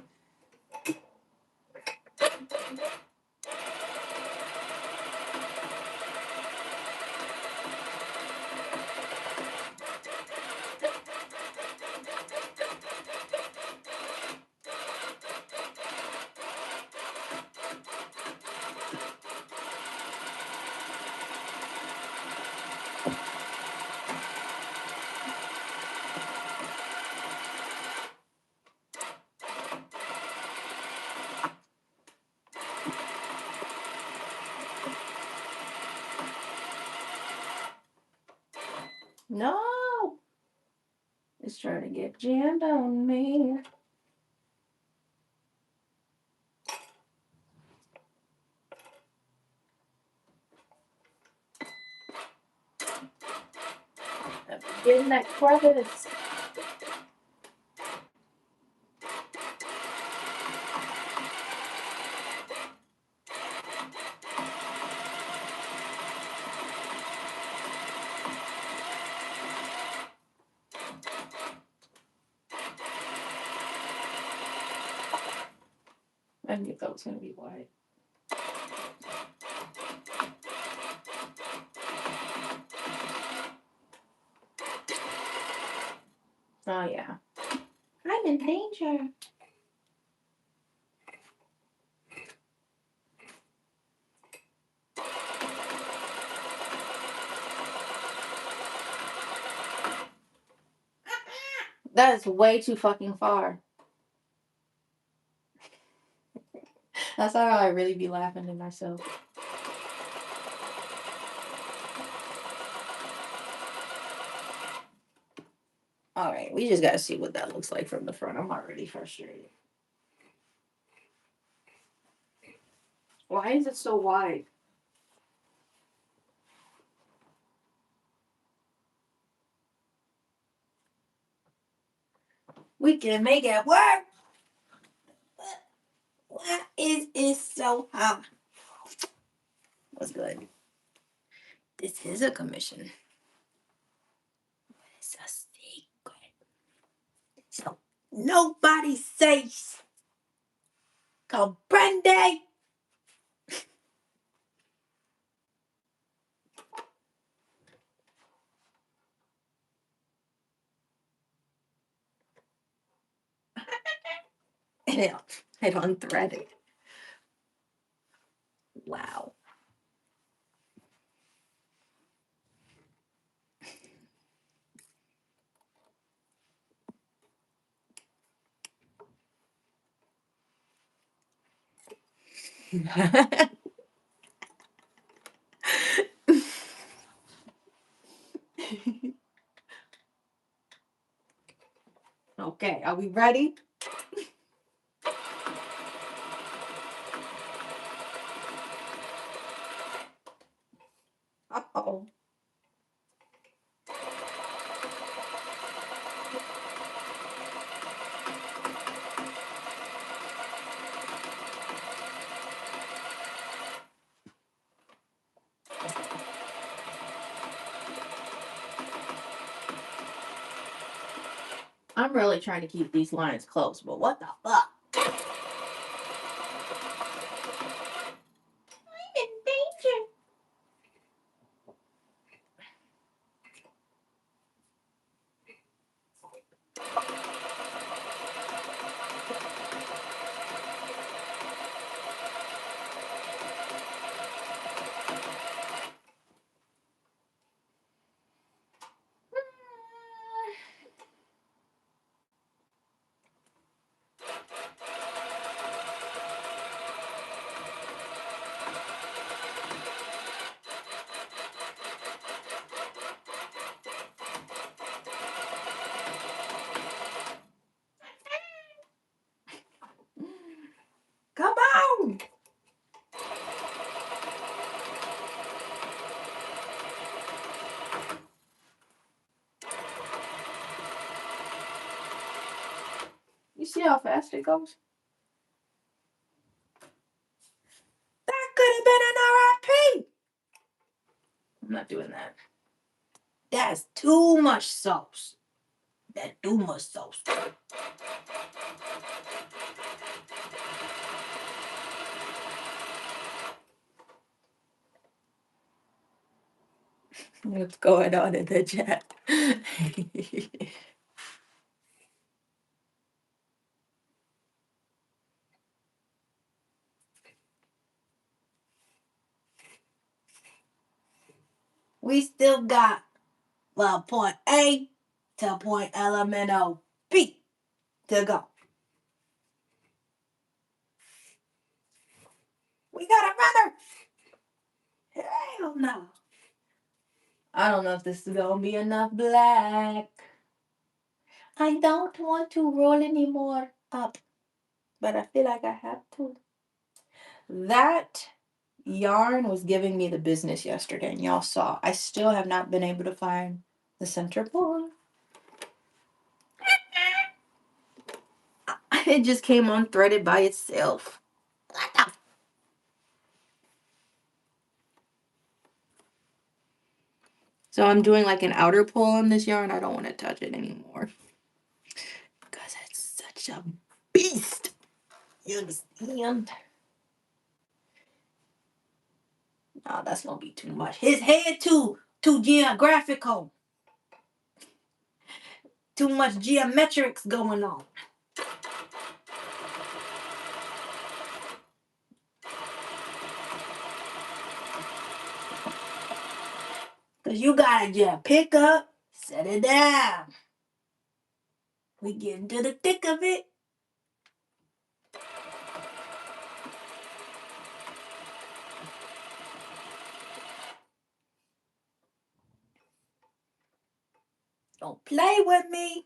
No! It's trying to get jammed on me. Getting that crevice. I knew that was going to be white. Oh, yeah. I'm in danger. That is way too fucking far. That's how I really be laughing to myself. All right, we just gotta see what that looks like from the front. I'm already frustrated. Why is it so wide? We can make it work. Why is it so hot? What's good? This is a commission. It's a secret. So nobody says. Comprende? And it unthreaded. Wow. Okay, are we ready? Uh-oh. I'm really trying to keep these lines close, but what the fuck? I'm in danger. Come on! You see how fast it goes? That could have been an RIP. I'm not doing that. That's too much sauce. That too much sauce. What's going on in the chat? We still got point A to point elemental B to go. We got a runner. Hell no. I don't know if this is gonna be enough black. I don't want to roll anymore up, but I feel like I have to. That yarn was giving me the business yesterday, and y'all saw. I still have not been able to find the center pull. It just came unthreaded by itself. So I'm doing like an outer pull on this yarn. I don't want to touch it anymore because it's such a beast. You understand? No, that's gonna be too much. His head too geographical. Too much geometrics going on. Cause you gotta just pick up, set it down. We get into the thick of it. Don't play with me.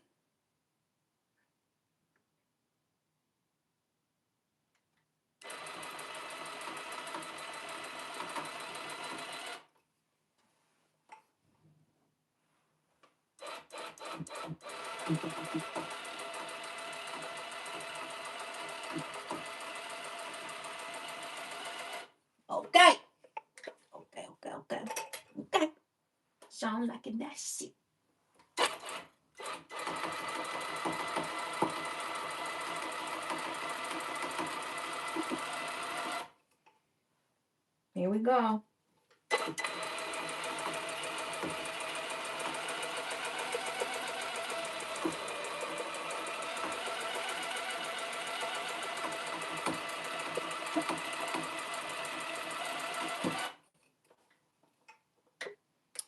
Okay. Okay. Sound like a nasty. Here we go.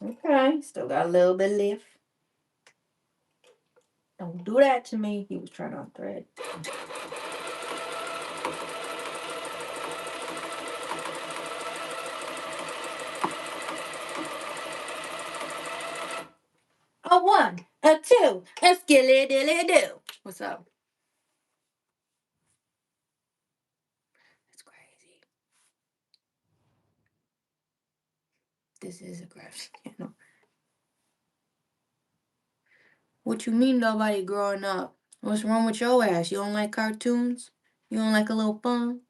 Okay, still got a little bit left. Don't do that to me. He was trying to unthread. A one, a two, a skilly dilly do. What's up? That's crazy. This is a craft channel. What you mean nobody growing up? What's wrong with your ass? You don't like cartoons? You don't like a little fun?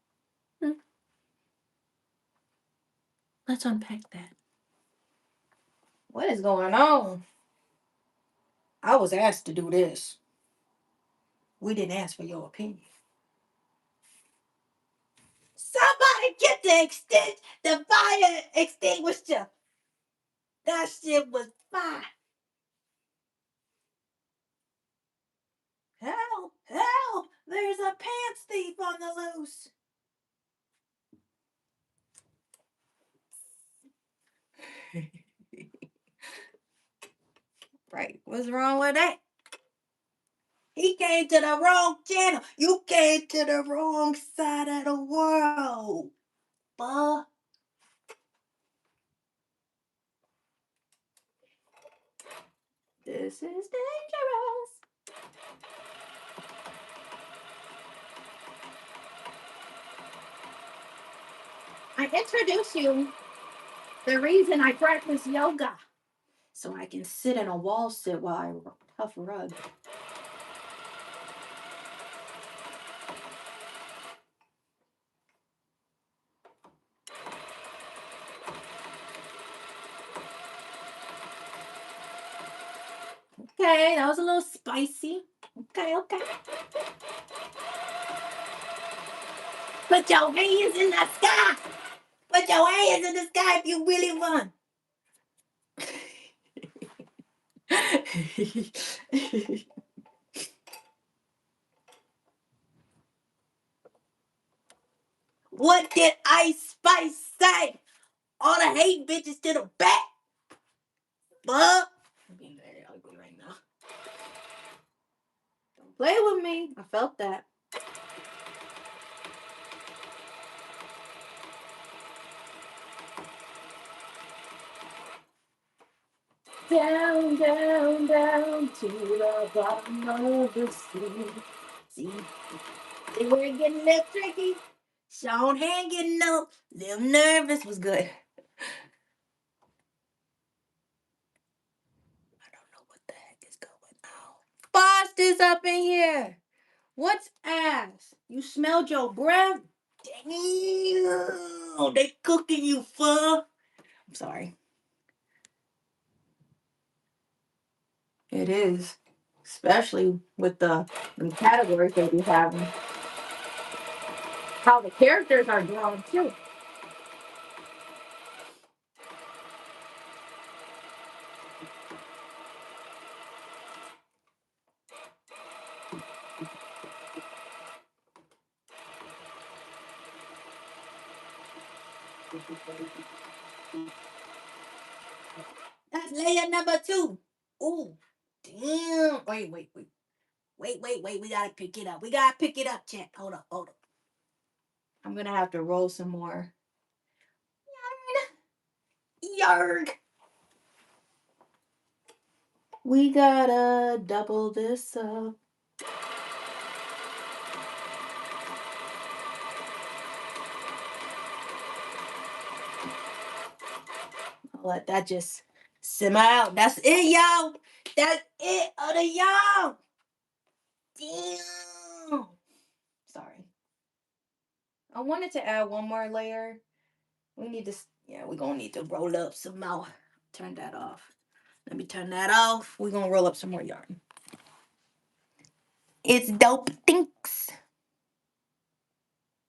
Let's unpack that. What is going on? I was asked to do this. We didn't ask for your opinion. Somebody get the fire extinguisher. That shit was fire. Help! Help! There's a pants thief on the loose. Right. What's wrong with that? He came to the wrong channel. You came to the wrong side of the world. Buh. This is dangerous. I introduce you the reason I practice yoga. So I can sit in a wall sit while I tough rug. Okay, that was a little spicy. Okay, okay. Put your hands in the sky. Put your hands in the sky if you really want. What did Ice Spice say? All the hate bitches to the back. Fuck. I'm being very ugly right now. Don't play with me. I felt that. Down, down, down to the bottom of the sea. See, they were getting a little tricky. Sean hand getting a little nervous. Was good. I don't know what the heck is going on. Foster's up in here. What's ass? You smelled your breath? Damn, they cooking you, fuck. I'm sorry. It is. Especially with the categories that we have. How the characters are drawn, too. That's layer number 2. Ooh. Damn. Wait. We gotta pick it up. We gotta pick it up, chat. Hold up. I'm gonna have to roll some more. Yarg. We gotta double this up. I'll let that just simmer out. That's it, y'all. That's it, other y'all. Damn. Sorry. I wanted to add one more layer. We need to, yeah, we're gonna need to roll up some more. Turn that off. Let me turn that off. We're gonna roll up some more yarn. It's dope thinks.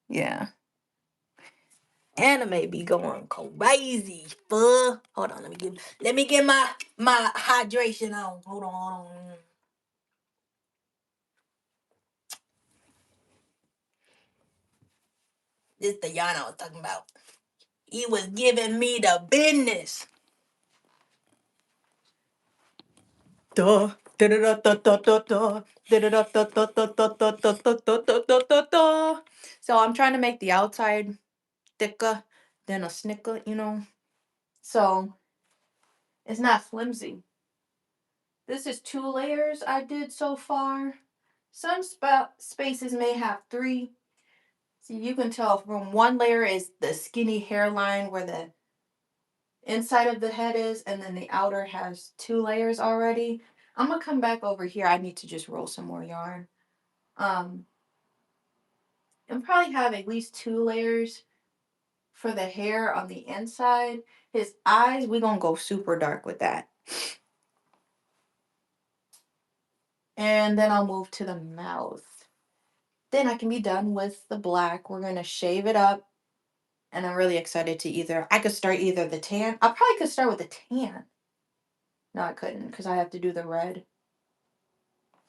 Yeah. Anime be going crazy, fuh. Hold on, let me get my hydration on. Hold on. This the yarn I was talking about. He was giving me the business. Duh. So I'm trying to make the outside thicker than a snicker, you know. So it's not flimsy. This is 2 layers I did so far. Some spaces may have 3. So you can tell from one layer is the skinny hairline where the inside of the head is, and then the outer has 2 layers already. I'm gonna come back over here. I need to just roll some more yarn. And probably have at least 2 layers for the hair on the inside. His eyes, we're gonna go super dark with that. And then I'll move to the mouth. Then I can be done with the black. We're gonna shave it up. And I'm really excited to I could start either the tan. I probably could start with the tan. No, I couldn't because I have to do the red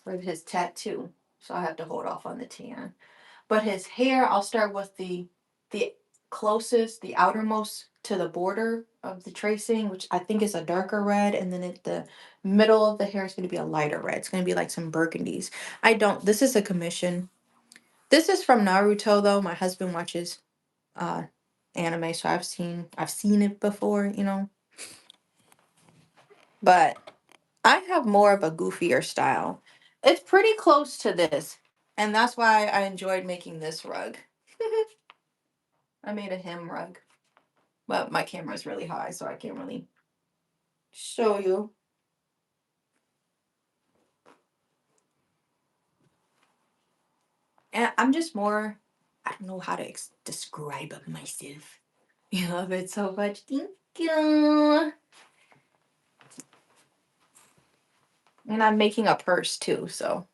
for his tattoo. So I have to hold off on the tan. But his hair, I'll start with the closest, the outermost to the border of the tracing, which I think is a darker red, and then at the middle of the hair is going to be a lighter red. It's going to be like some burgundies. This is a commission. This is from Naruto though. My husband watches anime, so I've seen it before, you know. But I have more of a goofier style. It's pretty close to this, and that's why I enjoyed making this rug. I made a hem rug, but my camera is really high, so I can't really show you. And I'm just more, I don't know how to describe myself. You love it so much. Thank you. And I'm making a purse too, so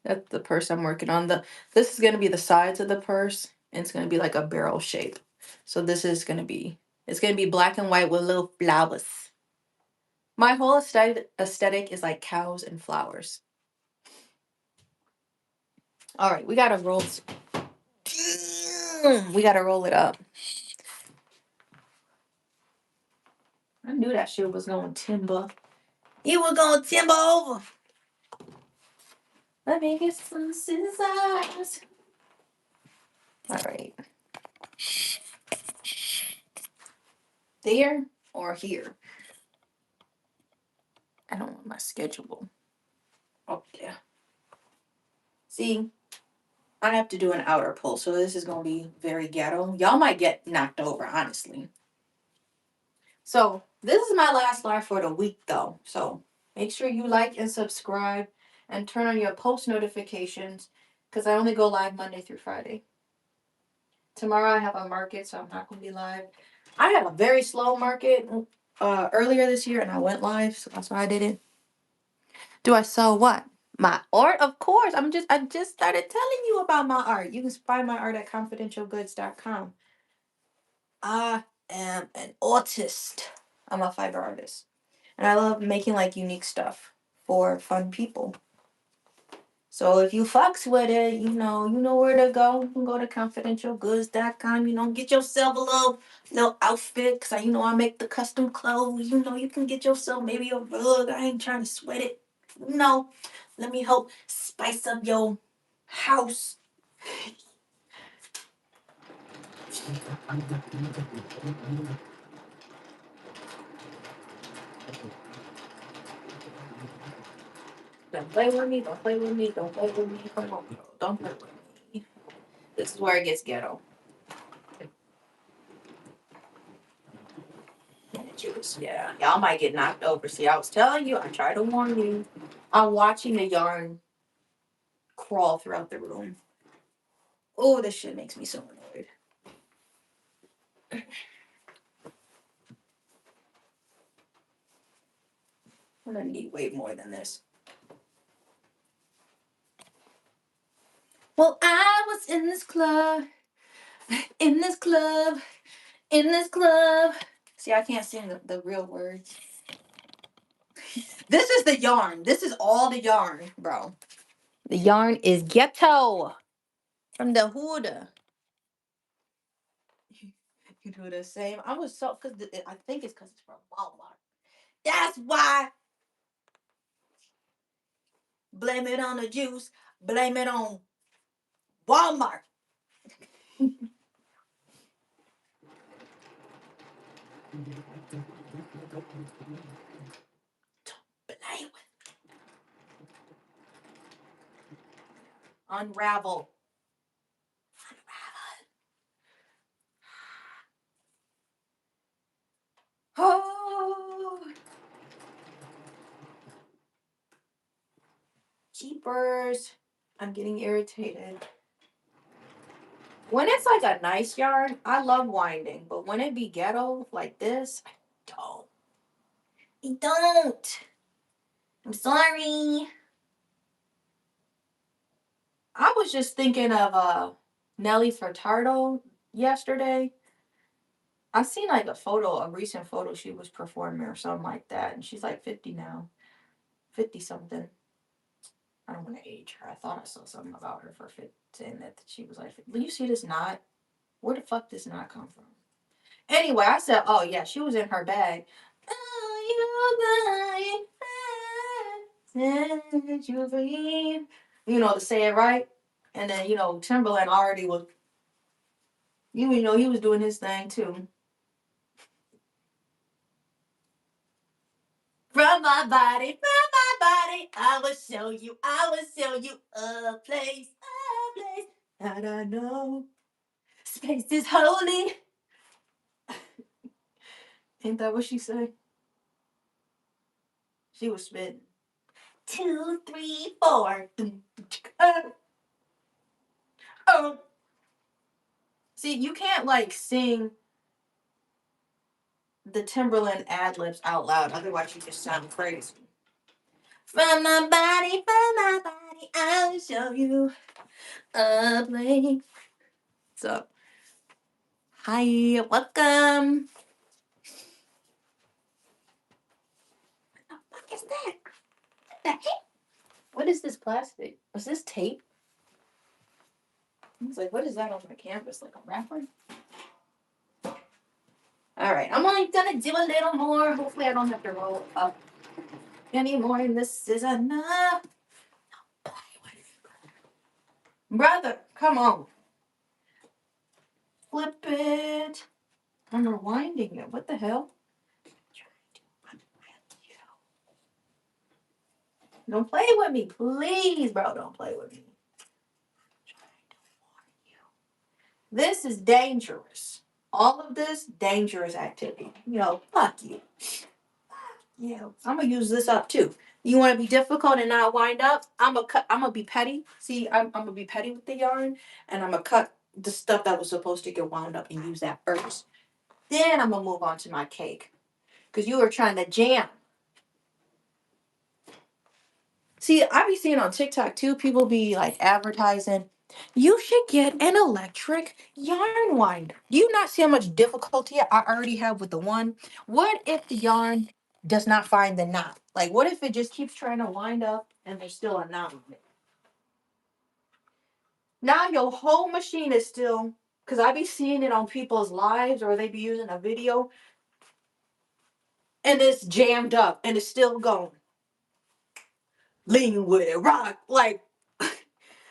that's the purse I'm working on. This is gonna be the sides of the purse, and it's gonna be like a barrel shape. So this is gonna be it's gonna be black and white with little flowers. My whole aesthetic is like cows and flowers. All right, we gotta roll. We gotta roll it up. I knew that shit was going timber. It was going timber over. Let me get some scissors. All right. There or here? I don't want my schedule. Oh, yeah. See, I have to do an outer pull, so this is going to be very ghetto. Y'all might get knocked over, honestly. So, this is my last live for the week, though. So, make sure you like and subscribe and turn on your post notifications because I only go live Monday through Friday. Tomorrow I have a market, so I'm not going to be live. I had a very slow market earlier this year, and I went live, so that's why I did it. Do I sell what? My art? Of course. I just started telling you about my art. You can find my art at confidentialgoods.com. I am an artist. I'm a fiber artist. And I love making like unique stuff for fun people. So if you fucks with it, you know where to go. You can go to confidentialgoods.com, get yourself a little outfit. Cause I make the custom clothes. You can get yourself maybe a rug. I ain't trying to sweat it. Let me help spice up your house. Don't play with me, don't play with me, don't play with me. Come on, girl. Don't play with me. This is where it gets ghetto. Juice, yeah. Y'all might get knocked over. See, I was telling you, I tried to warn you. I'm watching the yarn crawl throughout the room. Oh, this shit makes me so annoyed. I'm gonna need way more than this. Well, I was in this club, in this club, in this club. See, I can't sing the real words. This is the yarn. This is all the yarn, bro. The yarn is ghetto from the hood. You do the same. I was so because I think it's because it's from Walmart. That's why. Blame it on the juice. Blame it on Walmart. Blame it. Unravel. Oh, jeepers. I'm getting irritated. When it's like a nice yarn, I love winding. But when it be ghetto like this, I don't. I don't. I'm sorry. I was just thinking of Nelly Furtado yesterday. I seen like a recent photo she was performing or something like that, and she's like 50 now, 50 something. I don't want to age her. I thought I saw something about her for saying that she was like, "Do you see this knot? Where the fuck does knot come from?" Anyway, I said, "Oh yeah, she was in her bag." Oh, you breathe. To say it right, and then Timberland already was. He was doing his thing too. From my body, I will show you a place that I know. Space is holy. Ain't that what she said? She was spitting. 2, 3, 4. Oh. See, you can't like sing the Timberland ad libs out loud, otherwise you just sound crazy. From my body, I'll show you a place. So, hi, welcome. What is that? What the heck? What is this plastic? Is this tape? I was like, what is that on my canvas? Like a wrapper? All right, I'm only gonna do a little more. Hopefully, I don't have to roll up anymore. And this is enough. Brother, come on. Flip it. I'm rewinding it. What the hell? Don't play with me, please, bro. Don't play with me. This is dangerous. All of this, dangerous activity. Fuck you. Yeah, I'm gonna use this up too. You want to be difficult and not wind up? I'm gonna be petty. See, I'm gonna be petty with the yarn, and I'm gonna cut the stuff that was supposed to get wound up and use that first. Then I'm gonna move on to my cake, cause you were trying to jam. See, I be seeing on TikTok too, people be like advertising, you should get an electric yarn winder. Do you not see how much difficulty I already have with the one? What if the yarn does not find the knot? Like, what if it just keeps trying to wind up and there's still a knot on it? Now your whole machine is still, because I be seeing it on people's lives or they be using a video and it's jammed up and it's still going. Lean with it, rock. Like,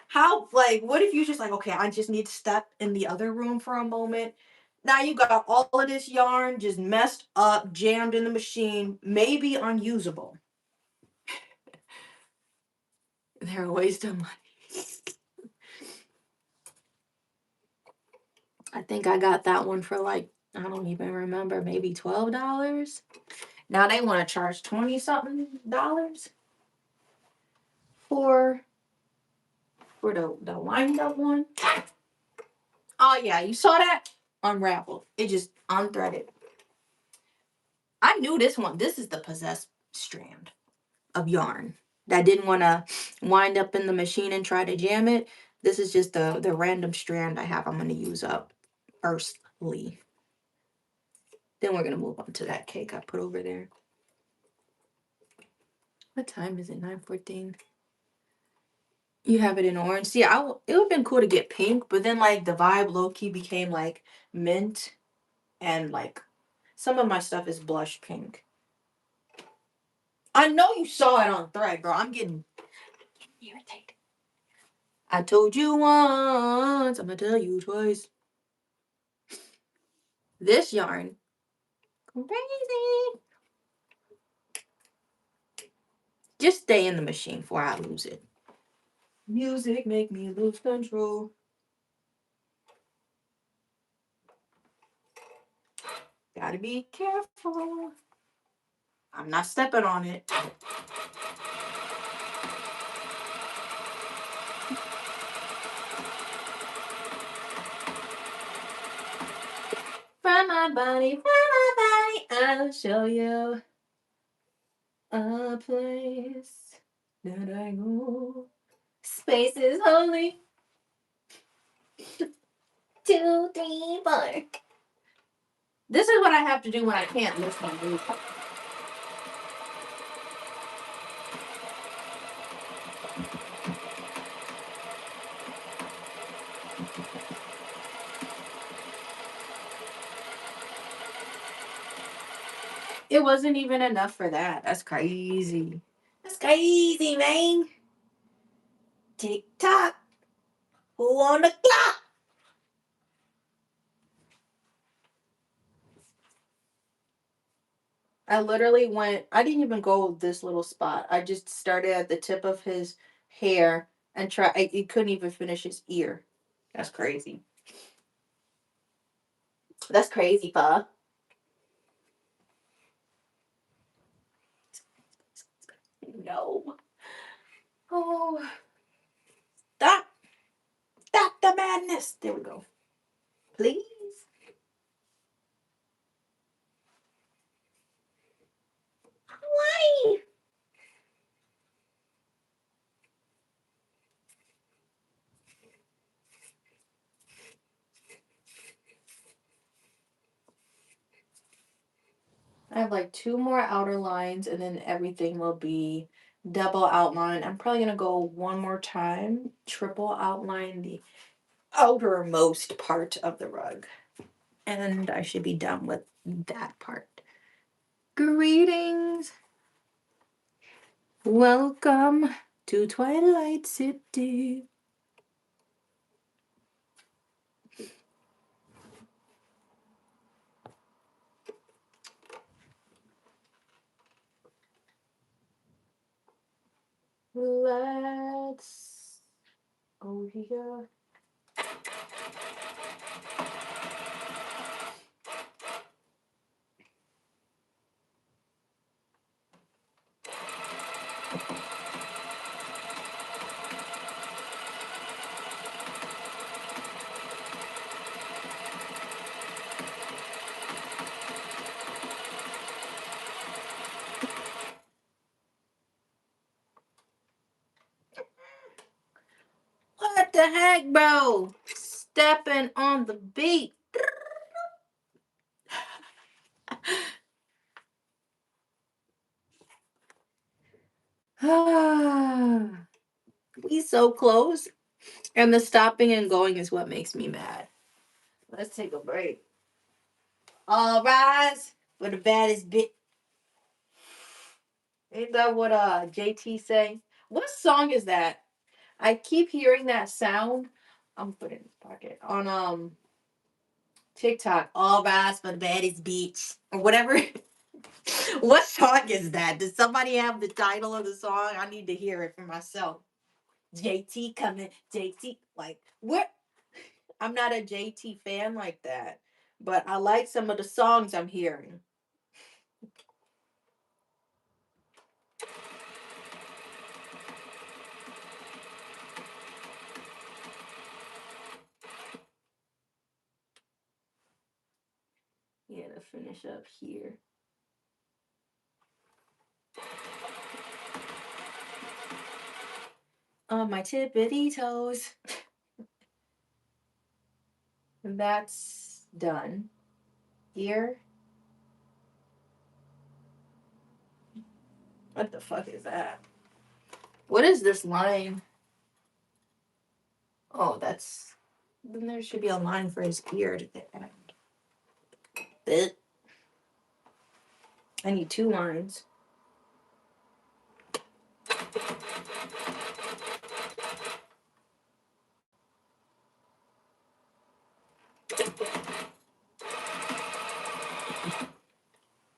how, like, what if you just like, okay, I just need to step in the other room for a moment. Now you got all of this yarn just messed up, jammed in the machine, maybe unusable. They're a waste of money. I think I got that one for like, I don't even remember, maybe $12. Now they want to charge 20 something dollars for the wind up one. Oh yeah, you saw that? Unraveled. It just unthreaded. I knew this one. This is the possessed strand of yarn that didn't want to wind up in the machine and try to jam it. This is just the random strand I have. I'm going to use up firstly. Then we're going to move on to that cake I put over there. What time is it? 9:14. You have it in orange. See, it would have been cool to get pink, but then like the vibe low-key became like mint, and like some of my stuff is blush pink. I know you saw it on thread, girl. I'm getting irritated. I told you once, I'm gonna tell you twice. This yarn, crazy. Just stay in the machine before I lose it. Music make me lose control. Gotta be careful. I'm not stepping on it. From my body, I'll show you a place that I go. Space is holy. 2, 3, 4. This is what I have to do when I can't lift my music. It wasn't even enough for that. That's crazy. That's crazy, man. Tick tock. Who on the clock? I literally went, I didn't even go this little spot. I just started at the tip of his hair and he couldn't even finish his ear. That's crazy. That's crazy, pa. No. Oh, stop. Stop the madness. There we go. Please. Why? I have like two more outer lines and then everything will be double outline. I'm probably gonna go one more time, triple outline the outermost part of the rug. And I should be done with that part. Greetings. Welcome to Twilight City. Let's go here. What the heck, bro? Stepping on the beat. We so close. And the stopping and going is what makes me mad. Let's take a break. All rise for the baddest bit. Ain't that what JT say? What song is that? I keep hearing that sound. I'm putting it in his pocket. On TikTok. All rise for the baddest bitch. Or whatever. What song is that? Does somebody have the title of the song? I need to hear it for myself. JT coming. JT. Like, what? I'm not a JT fan like that. But I like some of the songs I'm hearing. Yeah, to finish up here. On my tippity toes. That's done. Here. What the fuck is that? What is this line? Oh, that's. Then there should be a line for his ear to the end. But I need two lines.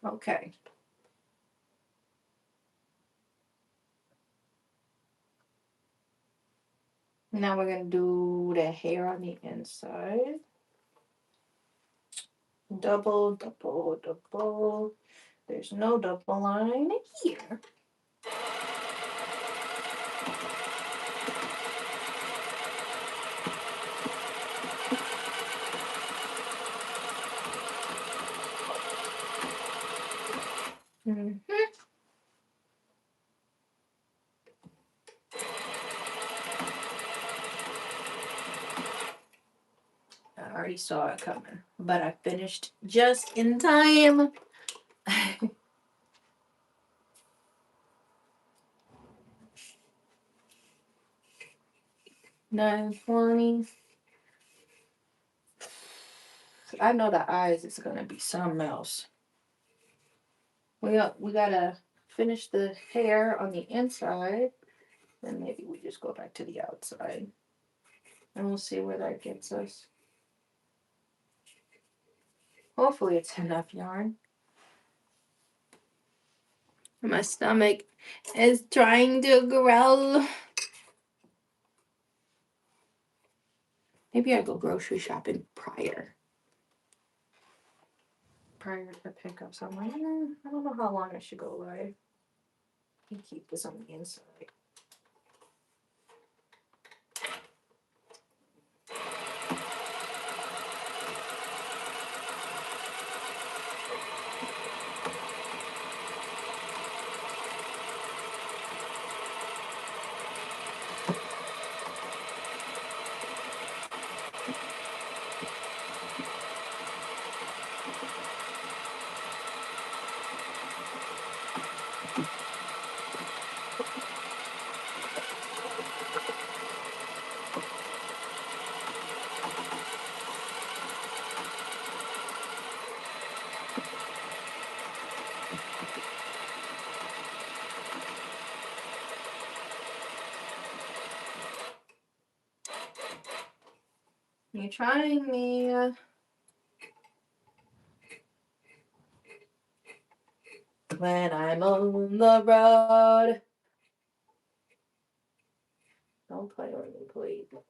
Okay. Now we're gonna do the hair on the inside. Double, double, double. There's no double line here. Mm-hmm. I already saw it coming, but I finished just in time. 9:20. I know the eyes is gonna be something else. We gotta finish the hair on the inside, then maybe we just go back to the outside, and we'll see where that gets us. Hopefully, it's enough yarn. My stomach is trying to growl. Maybe I go grocery shopping prior to pick up somewhere. I don't know how long I should go live. You keep this on the inside. You trying me? When I'm on the road. Don't play with me, please. I don't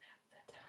have the time.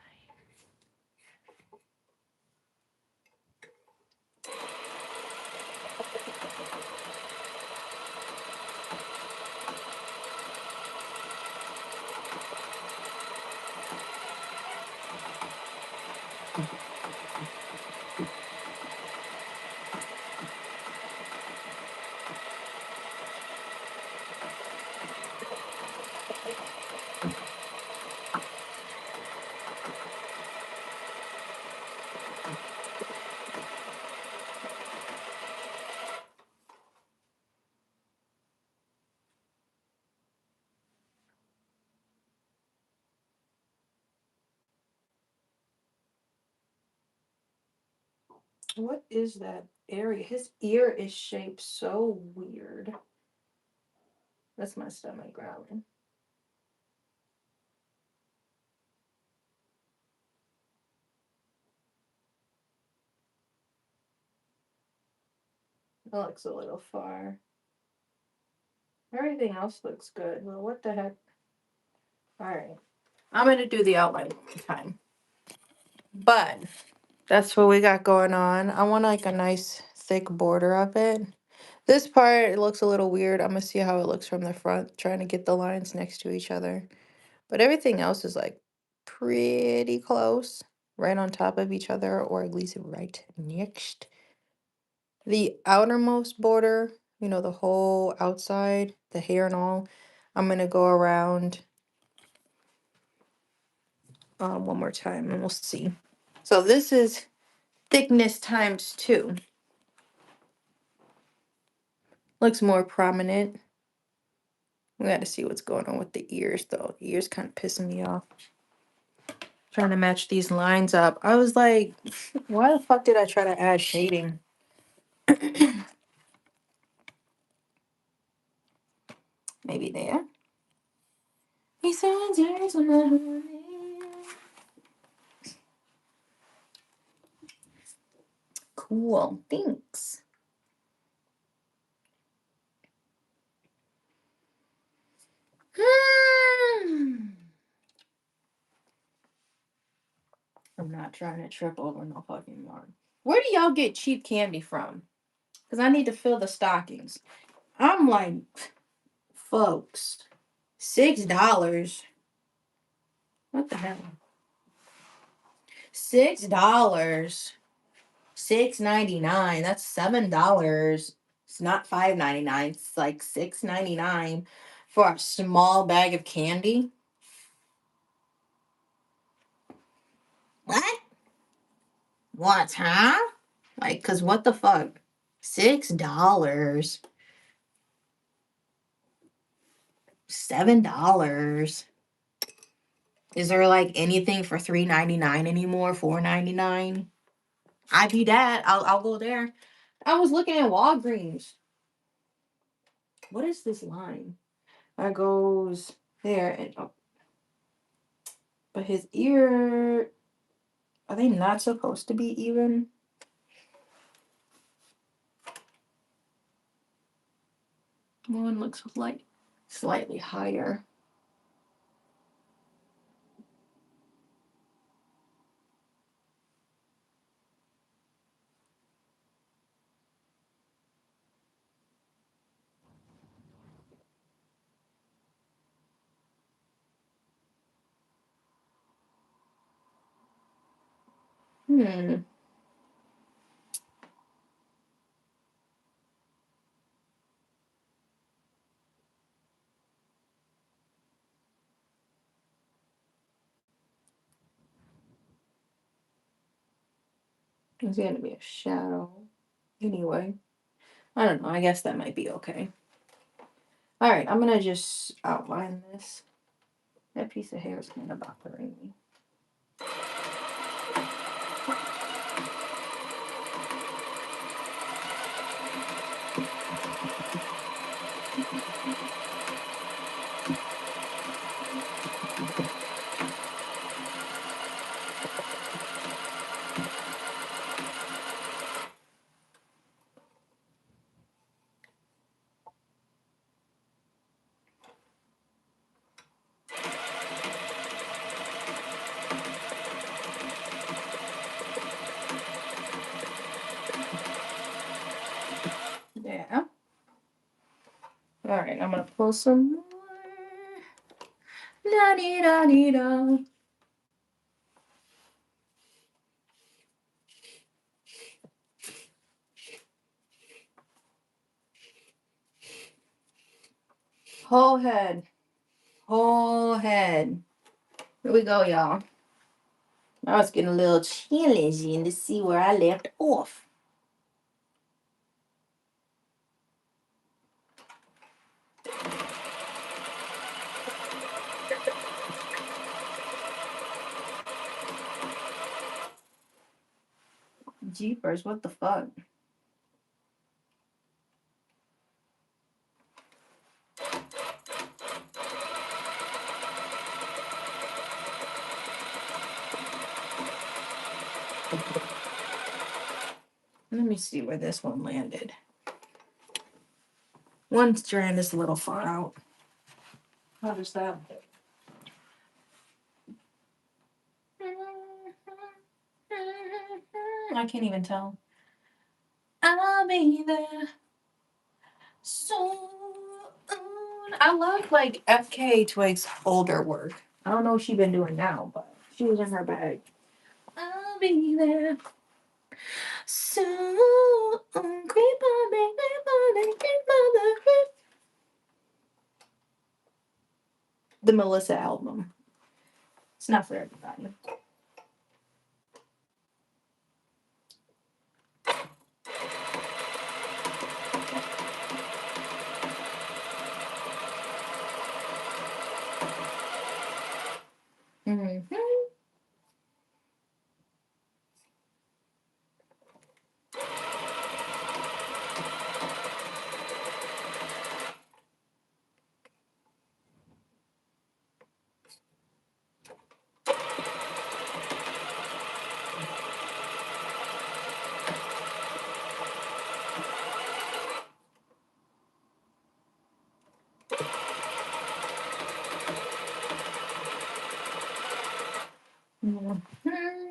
What is that area? His ear is shaped so weird. That's my stomach growling. That looks a little far. Everything else looks good. Well, what the heck? All right. I'm going to do the outline one time. But that's what we got going on. I want like a nice thick border of it. This part, it looks a little weird. I'm going to see how it looks from the front, trying to get the lines next to each other. But everything else is like pretty close, right on top of each other, or at least right next. The outermost border, you know, the whole outside, the hair and all, I'm going to go around one more time and we'll see. So this is thickness times 2. Looks more prominent. We got to see what's going on with the ears though. The ears kind of pissing me off. Trying to match these lines up. I was like, why the fuck did I try to add shading? Maybe there. Cool. Thanks. I'm not trying to trip over no fucking yard. Where do y'all get cheap candy from? Because I need to fill the stockings. I'm like, folks, $6. What the hell? $6. $6.99. That's $7. It's not $5.99. It's like $6.99 for a small bag of candy. What? What, huh? Like, cause what the fuck? $6. $7. Is there like anything for $3.99 anymore? $4.99? I be that. I'll go there. I was looking at Walgreens. What is this line? That goes there and oh. But his ear, are they not supposed to be even? One looks like slightly higher. Hmm. It's gonna be a shadow. Anyway, I don't know. I guess that might be okay. All right, I'm gonna just outline this. That piece of hair is kind of bothering me. right, I'm gonna pull some more. Da dee da dee da. Whole head. Whole head. Here we go, y'all. Now it's getting a little challenging to see where I left off. Jeepers, what the fuck? Let me see where this one landed. One strand is a little far out. How does that look? I can't even tell. I'll be there soon. I love like FK Twig's older work. I don't know what she's been doing now, but she was in her bag. I'll be there soon. Creep on me, creep on me, creep on the creep. The Melissa album. It's not for everybody. Mm-hmm. Mm-hmm.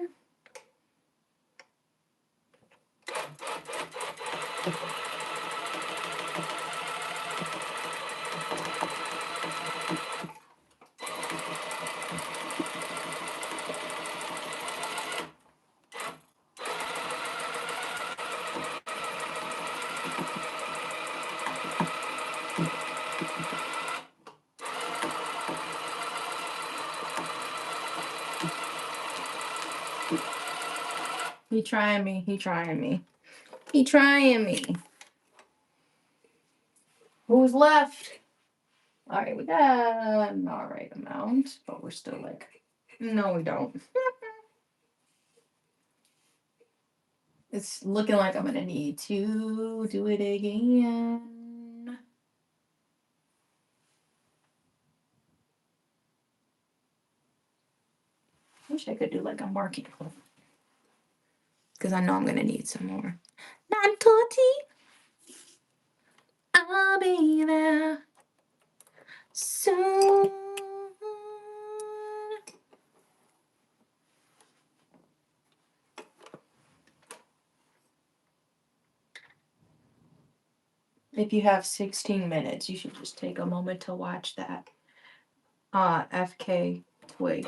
He trying me. He trying me. He trying me. Who's left? All right, we got an all right amount, but we're still like, no, we don't. It's looking like I'm gonna need to do it again. Wish I could do like a marking because I know I'm gonna need some more. 9:20. I'll be there soon. If you have 16 minutes, you should just take a moment to watch that. FK Twig.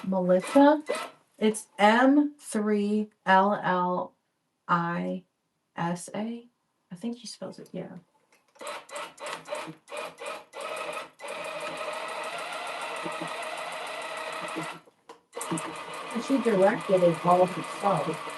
Melissa. It's M3LLISA. I think she spells it, yeah. And she directed it all herself.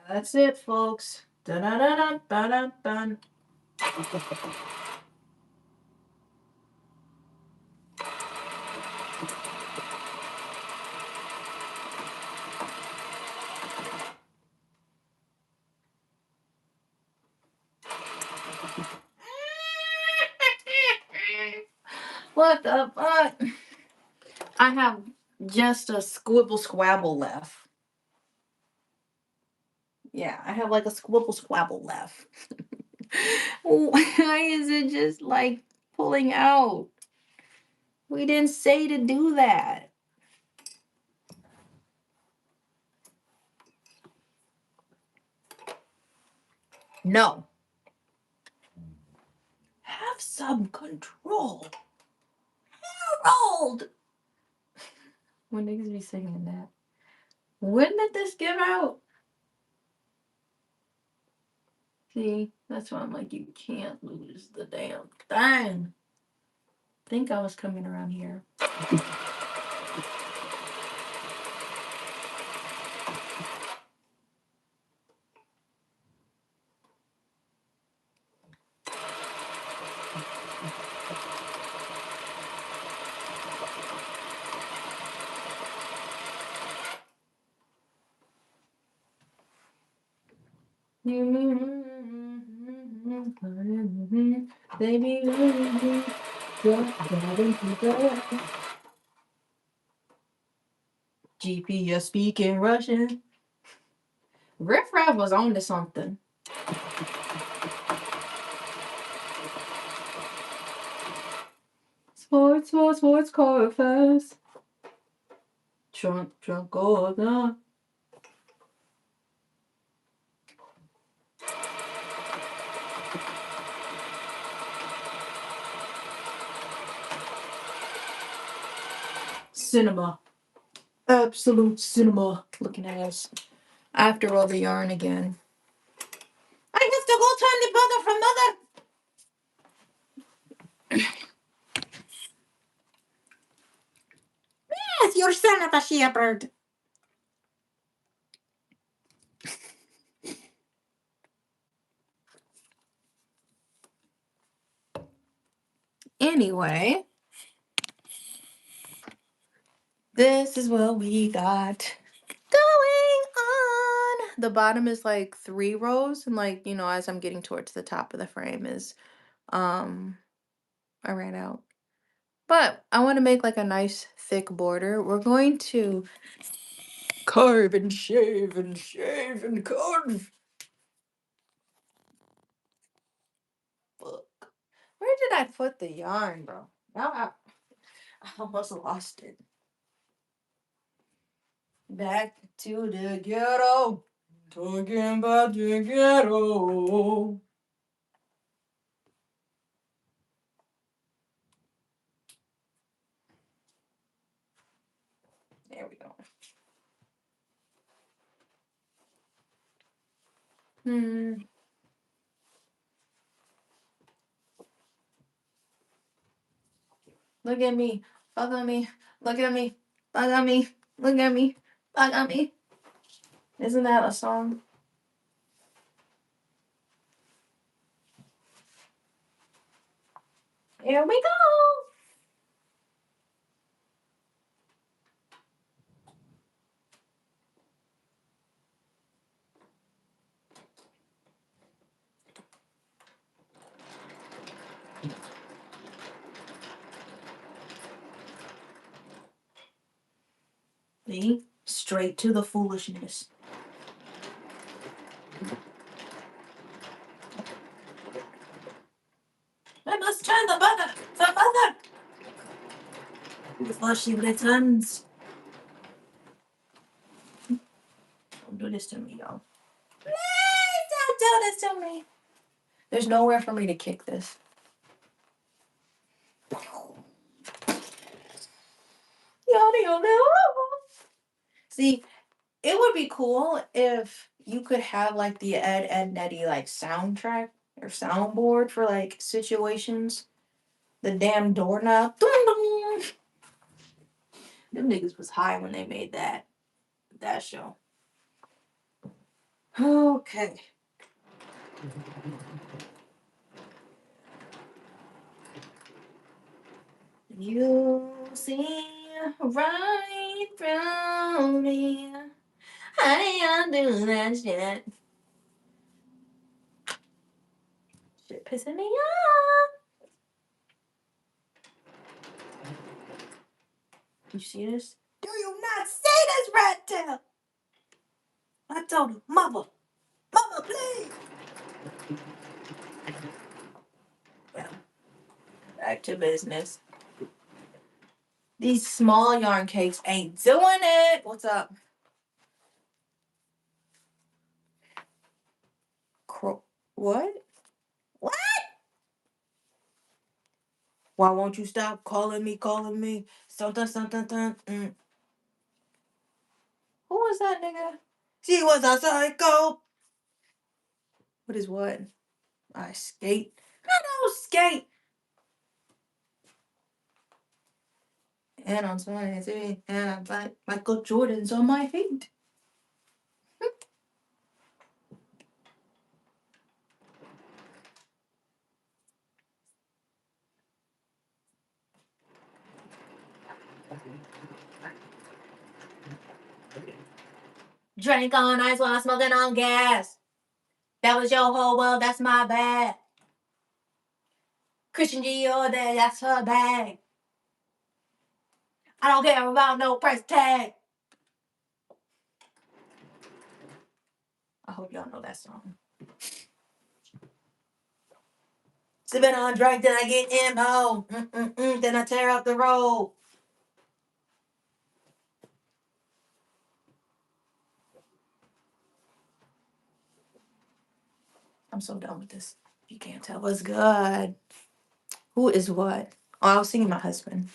That's it, folks. Dun dun dun dun dun dun. What the fuck? I have just a squibble squabble left. Yeah, I have like a squibble squabble left. Why is it just like pulling out? We didn't say to do that. No. Have some control. Harold! When niggas be singing that? When did this give out? See, that's why I'm like, you can't lose the damn thing. Think I was coming around here. Baby, GPS speaking Russian. Riff Raff was on to something. Sports car fast. Trunk, all the. Cinema. Absolute cinema. Looking at us. I have to roll the yarn again. I have to go turn the brother from mother. Yes, your son of a shepherd. Anyway, this is what we got going on. The bottom is like 3 rows, and like, as I'm getting towards the top of the frame is I ran out. But I want to make like a nice thick border. We're going to carve and shave and shave and carve. Fuck. Where did I put the yarn, bro? Now I almost lost it. Back to the ghetto. Talking about the ghetto. There we go. Look at me. Fuck on me. Look at me. Fuck on me. Look at me. Fuck on me. Isn't that a song? Here we go. See? Straight to the foolishness. I must turn the butter. The butter. Before she returns. Don't do this to me, y'all. Please don't do this to me. There's nowhere for me to kick this. See, it would be cool if you could have like the Ed Netty like soundtrack or soundboard for like situations. The damn doorknob. Them niggas was high when they made that show. Okay. You see right through me. I do that shit. Shit pissing me off. You see this? Do you not see this, rat tail? I told him, Mama, please. Well, back to business. These small yarn cakes ain't doing it. What's up? What? What? Why won't you stop calling me? Something, something, something. Who was that nigga? She was a psycho. What is what? I skate. I don't skate. And I'm smiling, and I got Michael Jordan's on my feet. Drank on ice while smoking on gas. That was your whole world, that's my bad. Christian Dior, that's her bag. I don't care about no price tag. I hope y'all know that song. Sipping on drink, then I get MO. Then I tear up the road. I'm so done with this. You can't tell what's good. Who is what? Oh, I was singing my husband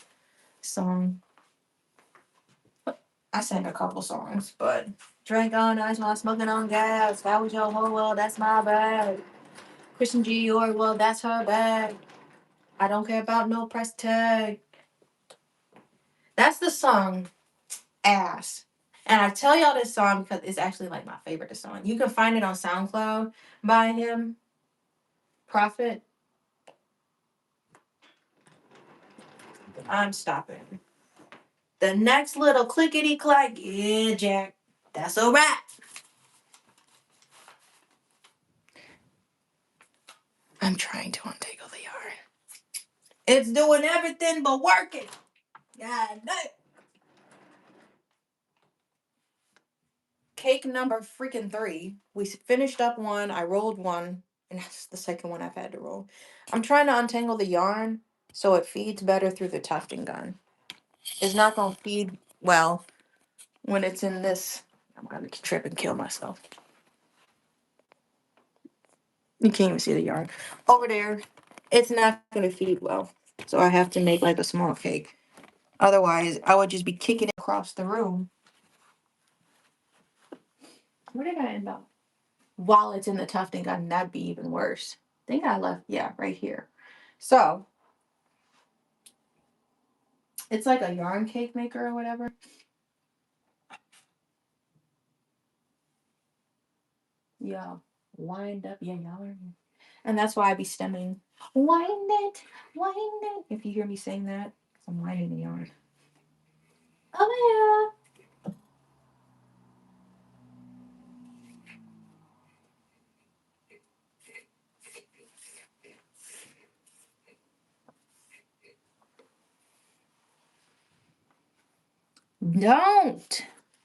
song. I sang a couple songs, but drank on ice while smoking on gas. That was your whole world, that's my bag. Christian Dior, well, that's her bag. I don't care about no price tag. That's the song, Ass. And I tell y'all this song because it's actually like my favorite song. You can find it on SoundCloud by him, Prophet. I'm stopping. The next little clickety clack, yeah, Jack. That's a wrap. I'm trying to untangle the yarn. It's doing everything but working. God damn. Cake number freaking 3. We finished up one. I rolled one, and that's the second one I've had to roll. I'm trying to untangle the yarn so it feeds better through the tufting gun. It's not gonna feed well when it's in this. I'm gonna trip and kill myself. You can't even see the yarn over there. It's not gonna feed well, so I have to make like a small cake. Otherwise, I would just be kicking it across the room. Where did I end up? While it's in the tufting gun, that'd be even worse. I think I left, yeah, right here. So, it's like a yarn cake maker or whatever. Yeah, wind up your yarn. And that's why I be stemming. Wind it, wind it. If you hear me saying that, I'm winding the yarn. Oh, yeah.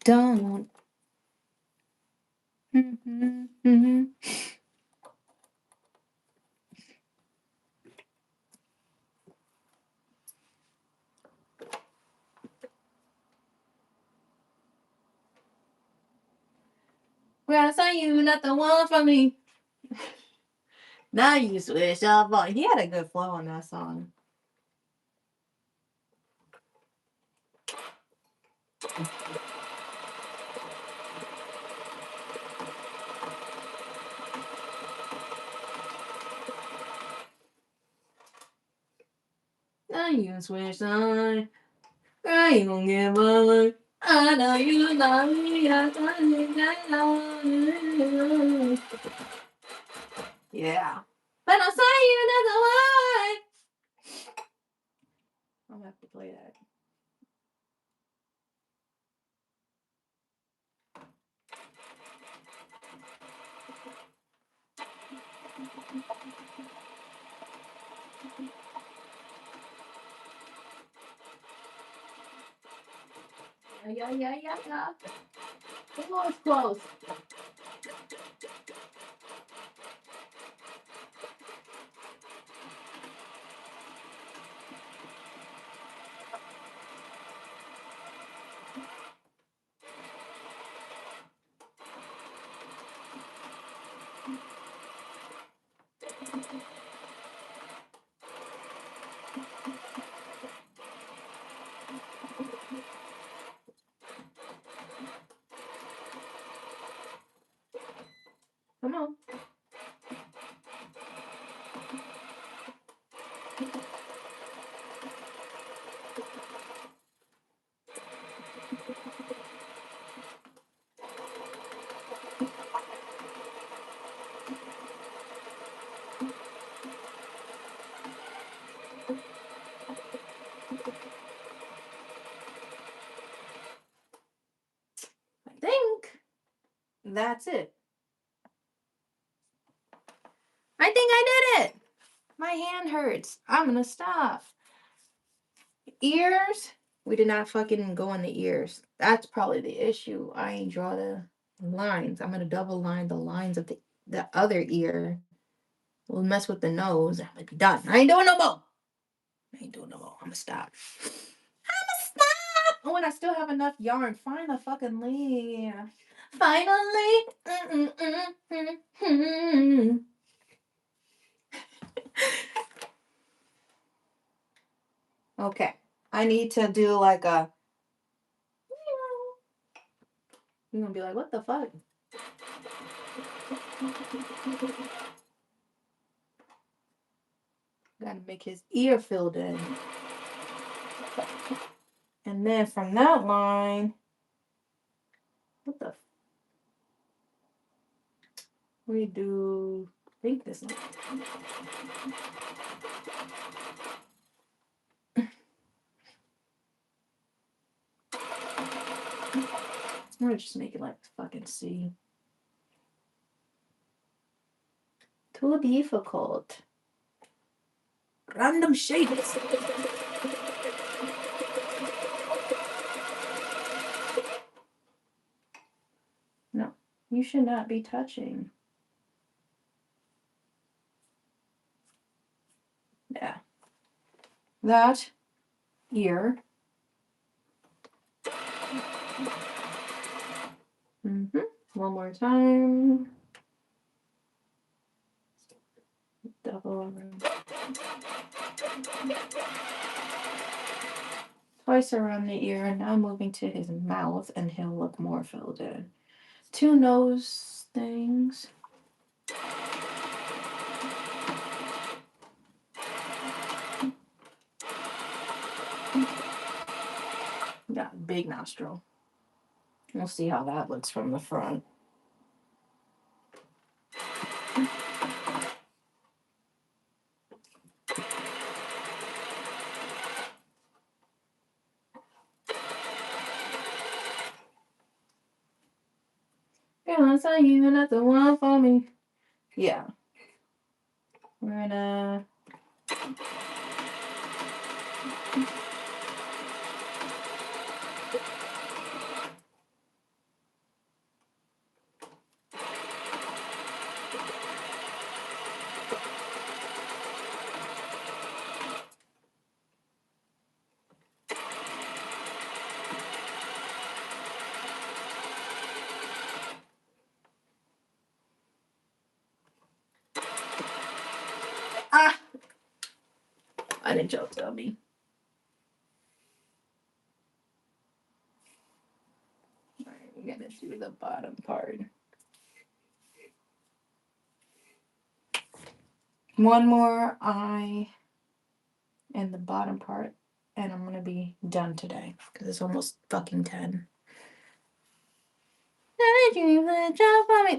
Don't. Mm-hmm. When I saw you, not the one for me. Now you switch up on. He had a good flow on that song. Now you switch on. Girl, you gon' give up. I know you love me. Yeah. But I saw you, that's why. I'm gonna have to play that. Yeah. Oh, it's close. Come on. I think that's it. I think I did it. My hand hurts. I'm gonna stop. Ears. We did not fucking go on the ears. That's probably the issue. I ain't draw the lines. I'm gonna double line the lines of the other ear. We'll mess with the nose. I'm gonna be done. I ain't doing no more. I ain't doing no more. I'm gonna stop. Stop. Oh, and I still have enough yarn. Finally. Finally. Okay. I need to do like a. You're gonna be like, what the fuck? Gotta make his ear filled in. And then from that line, what the? We do. I think this line. I'm gonna just make it like fucking C. Too difficult. Random shapes. No, you should not be touching. Yeah. That ear. One more time. Double. Twice around the ear. Now moving to his mouth, and he'll look more filled in. 2 nose things. Got a big nostril. We'll see how that looks from the front. Yeah, I you not the one for me. Yeah. We're gonna. Ah! I didn't joke, dummy. Alright, we're gonna do the bottom part. One more eye and the bottom part, and I'm gonna be done today because it's almost fucking 10.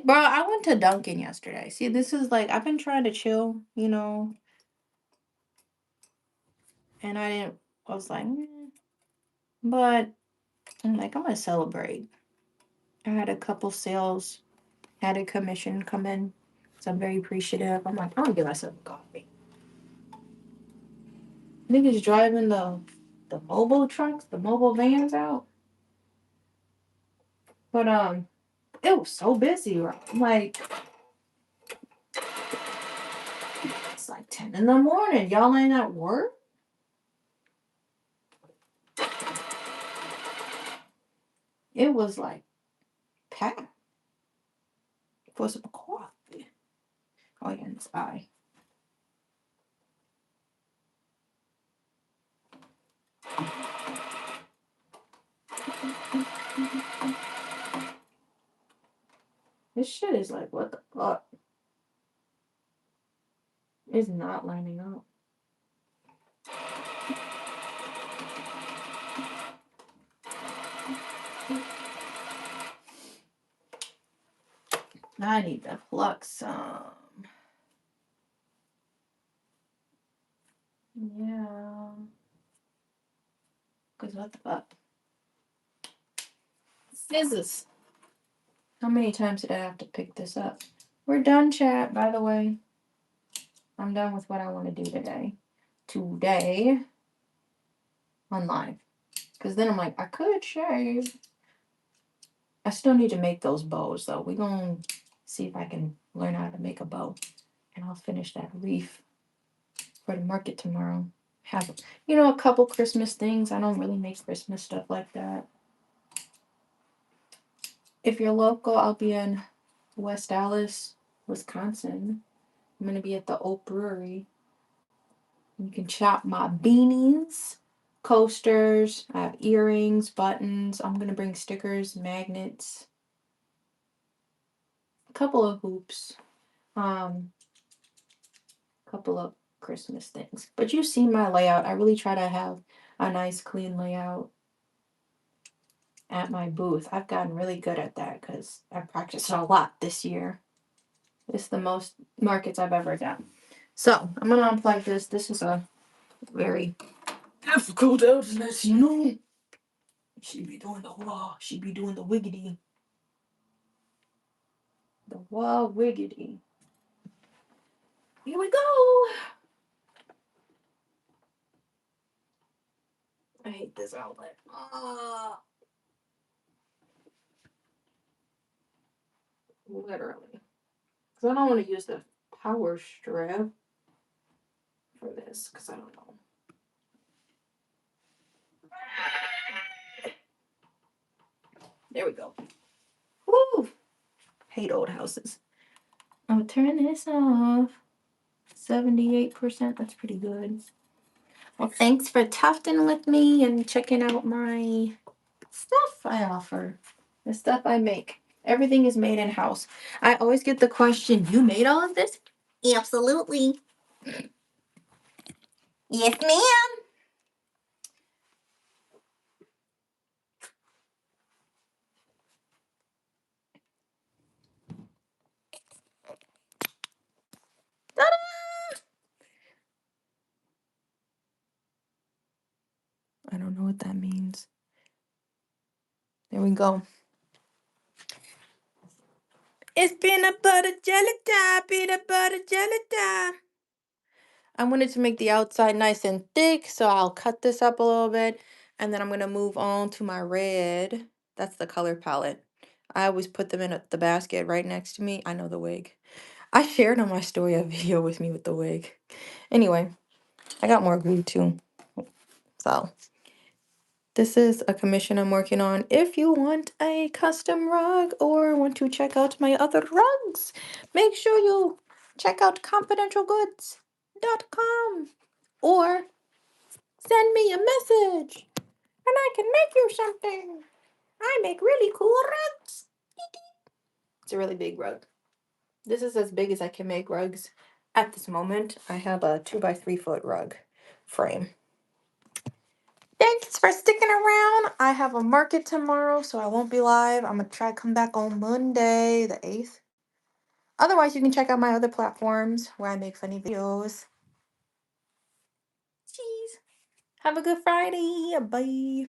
Bro, I went to Dunkin' yesterday. See, this is like I've been trying to chill, and I was like, but I'm like, I'm gonna celebrate. I had a couple sales, had a commission come in, so I'm very appreciative. I'm like, I'm gonna give myself a coffee. Niggas driving the mobile trucks, the mobile vans out. But it was so busy. Like it's like 10 in the morning. Y'all ain't at work. It was like packed for some coffee. Oh yeah, and it's eye. This shit is like, what the fuck? It's not lining up. I need to pluck some. Yeah. Cause what the fuck? Scissors. How many times did I have to pick this up? We're done, chat, by the way. I'm done with what I want to do today. Today on live. Because then I'm like, I could shave. I still need to make those bows, though. We're going to see if I can learn how to make a bow. And I'll finish that wreath for the market tomorrow. Have, a couple Christmas things. I don't really make Christmas stuff like that. If you're local, I'll be in West Allis, Wisconsin. I'm going to be at the Oak Brewery. You can shop my beanies, coasters. I have earrings, buttons. I'm going to bring stickers, magnets, a couple of hoops, a couple of Christmas things. But you see my layout. I really try to have a nice, clean layout at my booth. I've gotten really good at that because I've practiced a lot this year. It's the most markets I've ever done. So I'm going to unplug this. This is a very difficult outlet, She be doing the wah. She be doing the wiggity. The wah wiggity. Here we go. I hate this outlet. Literally. Because I don't want to use the power strip for this. Because I don't know. There we go. Woo! Hate old houses. I'll turn this off. 78%. That's pretty good. Well, thanks for tufting with me and checking out my stuff I offer. The stuff I make. Everything is made in house. I always get the question, you made all of this? Absolutely. Yes, ma'am. Ta-da! I don't know what that means. There we go. It's peanut butter jelly time, peanut butter jelly time. I wanted to make the outside nice and thick, so I'll cut this up a little bit. And then I'm going to move on to my red. That's the color palette. I always put them in the basket right next to me. I know the wig. I shared on my story a video with me with the wig. Anyway, I got more glue too. So this is a commission I'm working on. If you want a custom rug or want to check out my other rugs, make sure you check out confidentialgoods.com or send me a message and I can make you something. I make really cool rugs. It's a really big rug. This is as big as I can make rugs at this moment. I have a 2x3 foot rug frame. Thanks for sticking around. I have a market tomorrow, so I won't be live. I'm going to try to come back on Monday, the 8th. Otherwise, you can check out my other platforms where I make funny videos. Cheese. Have a good Friday. Bye.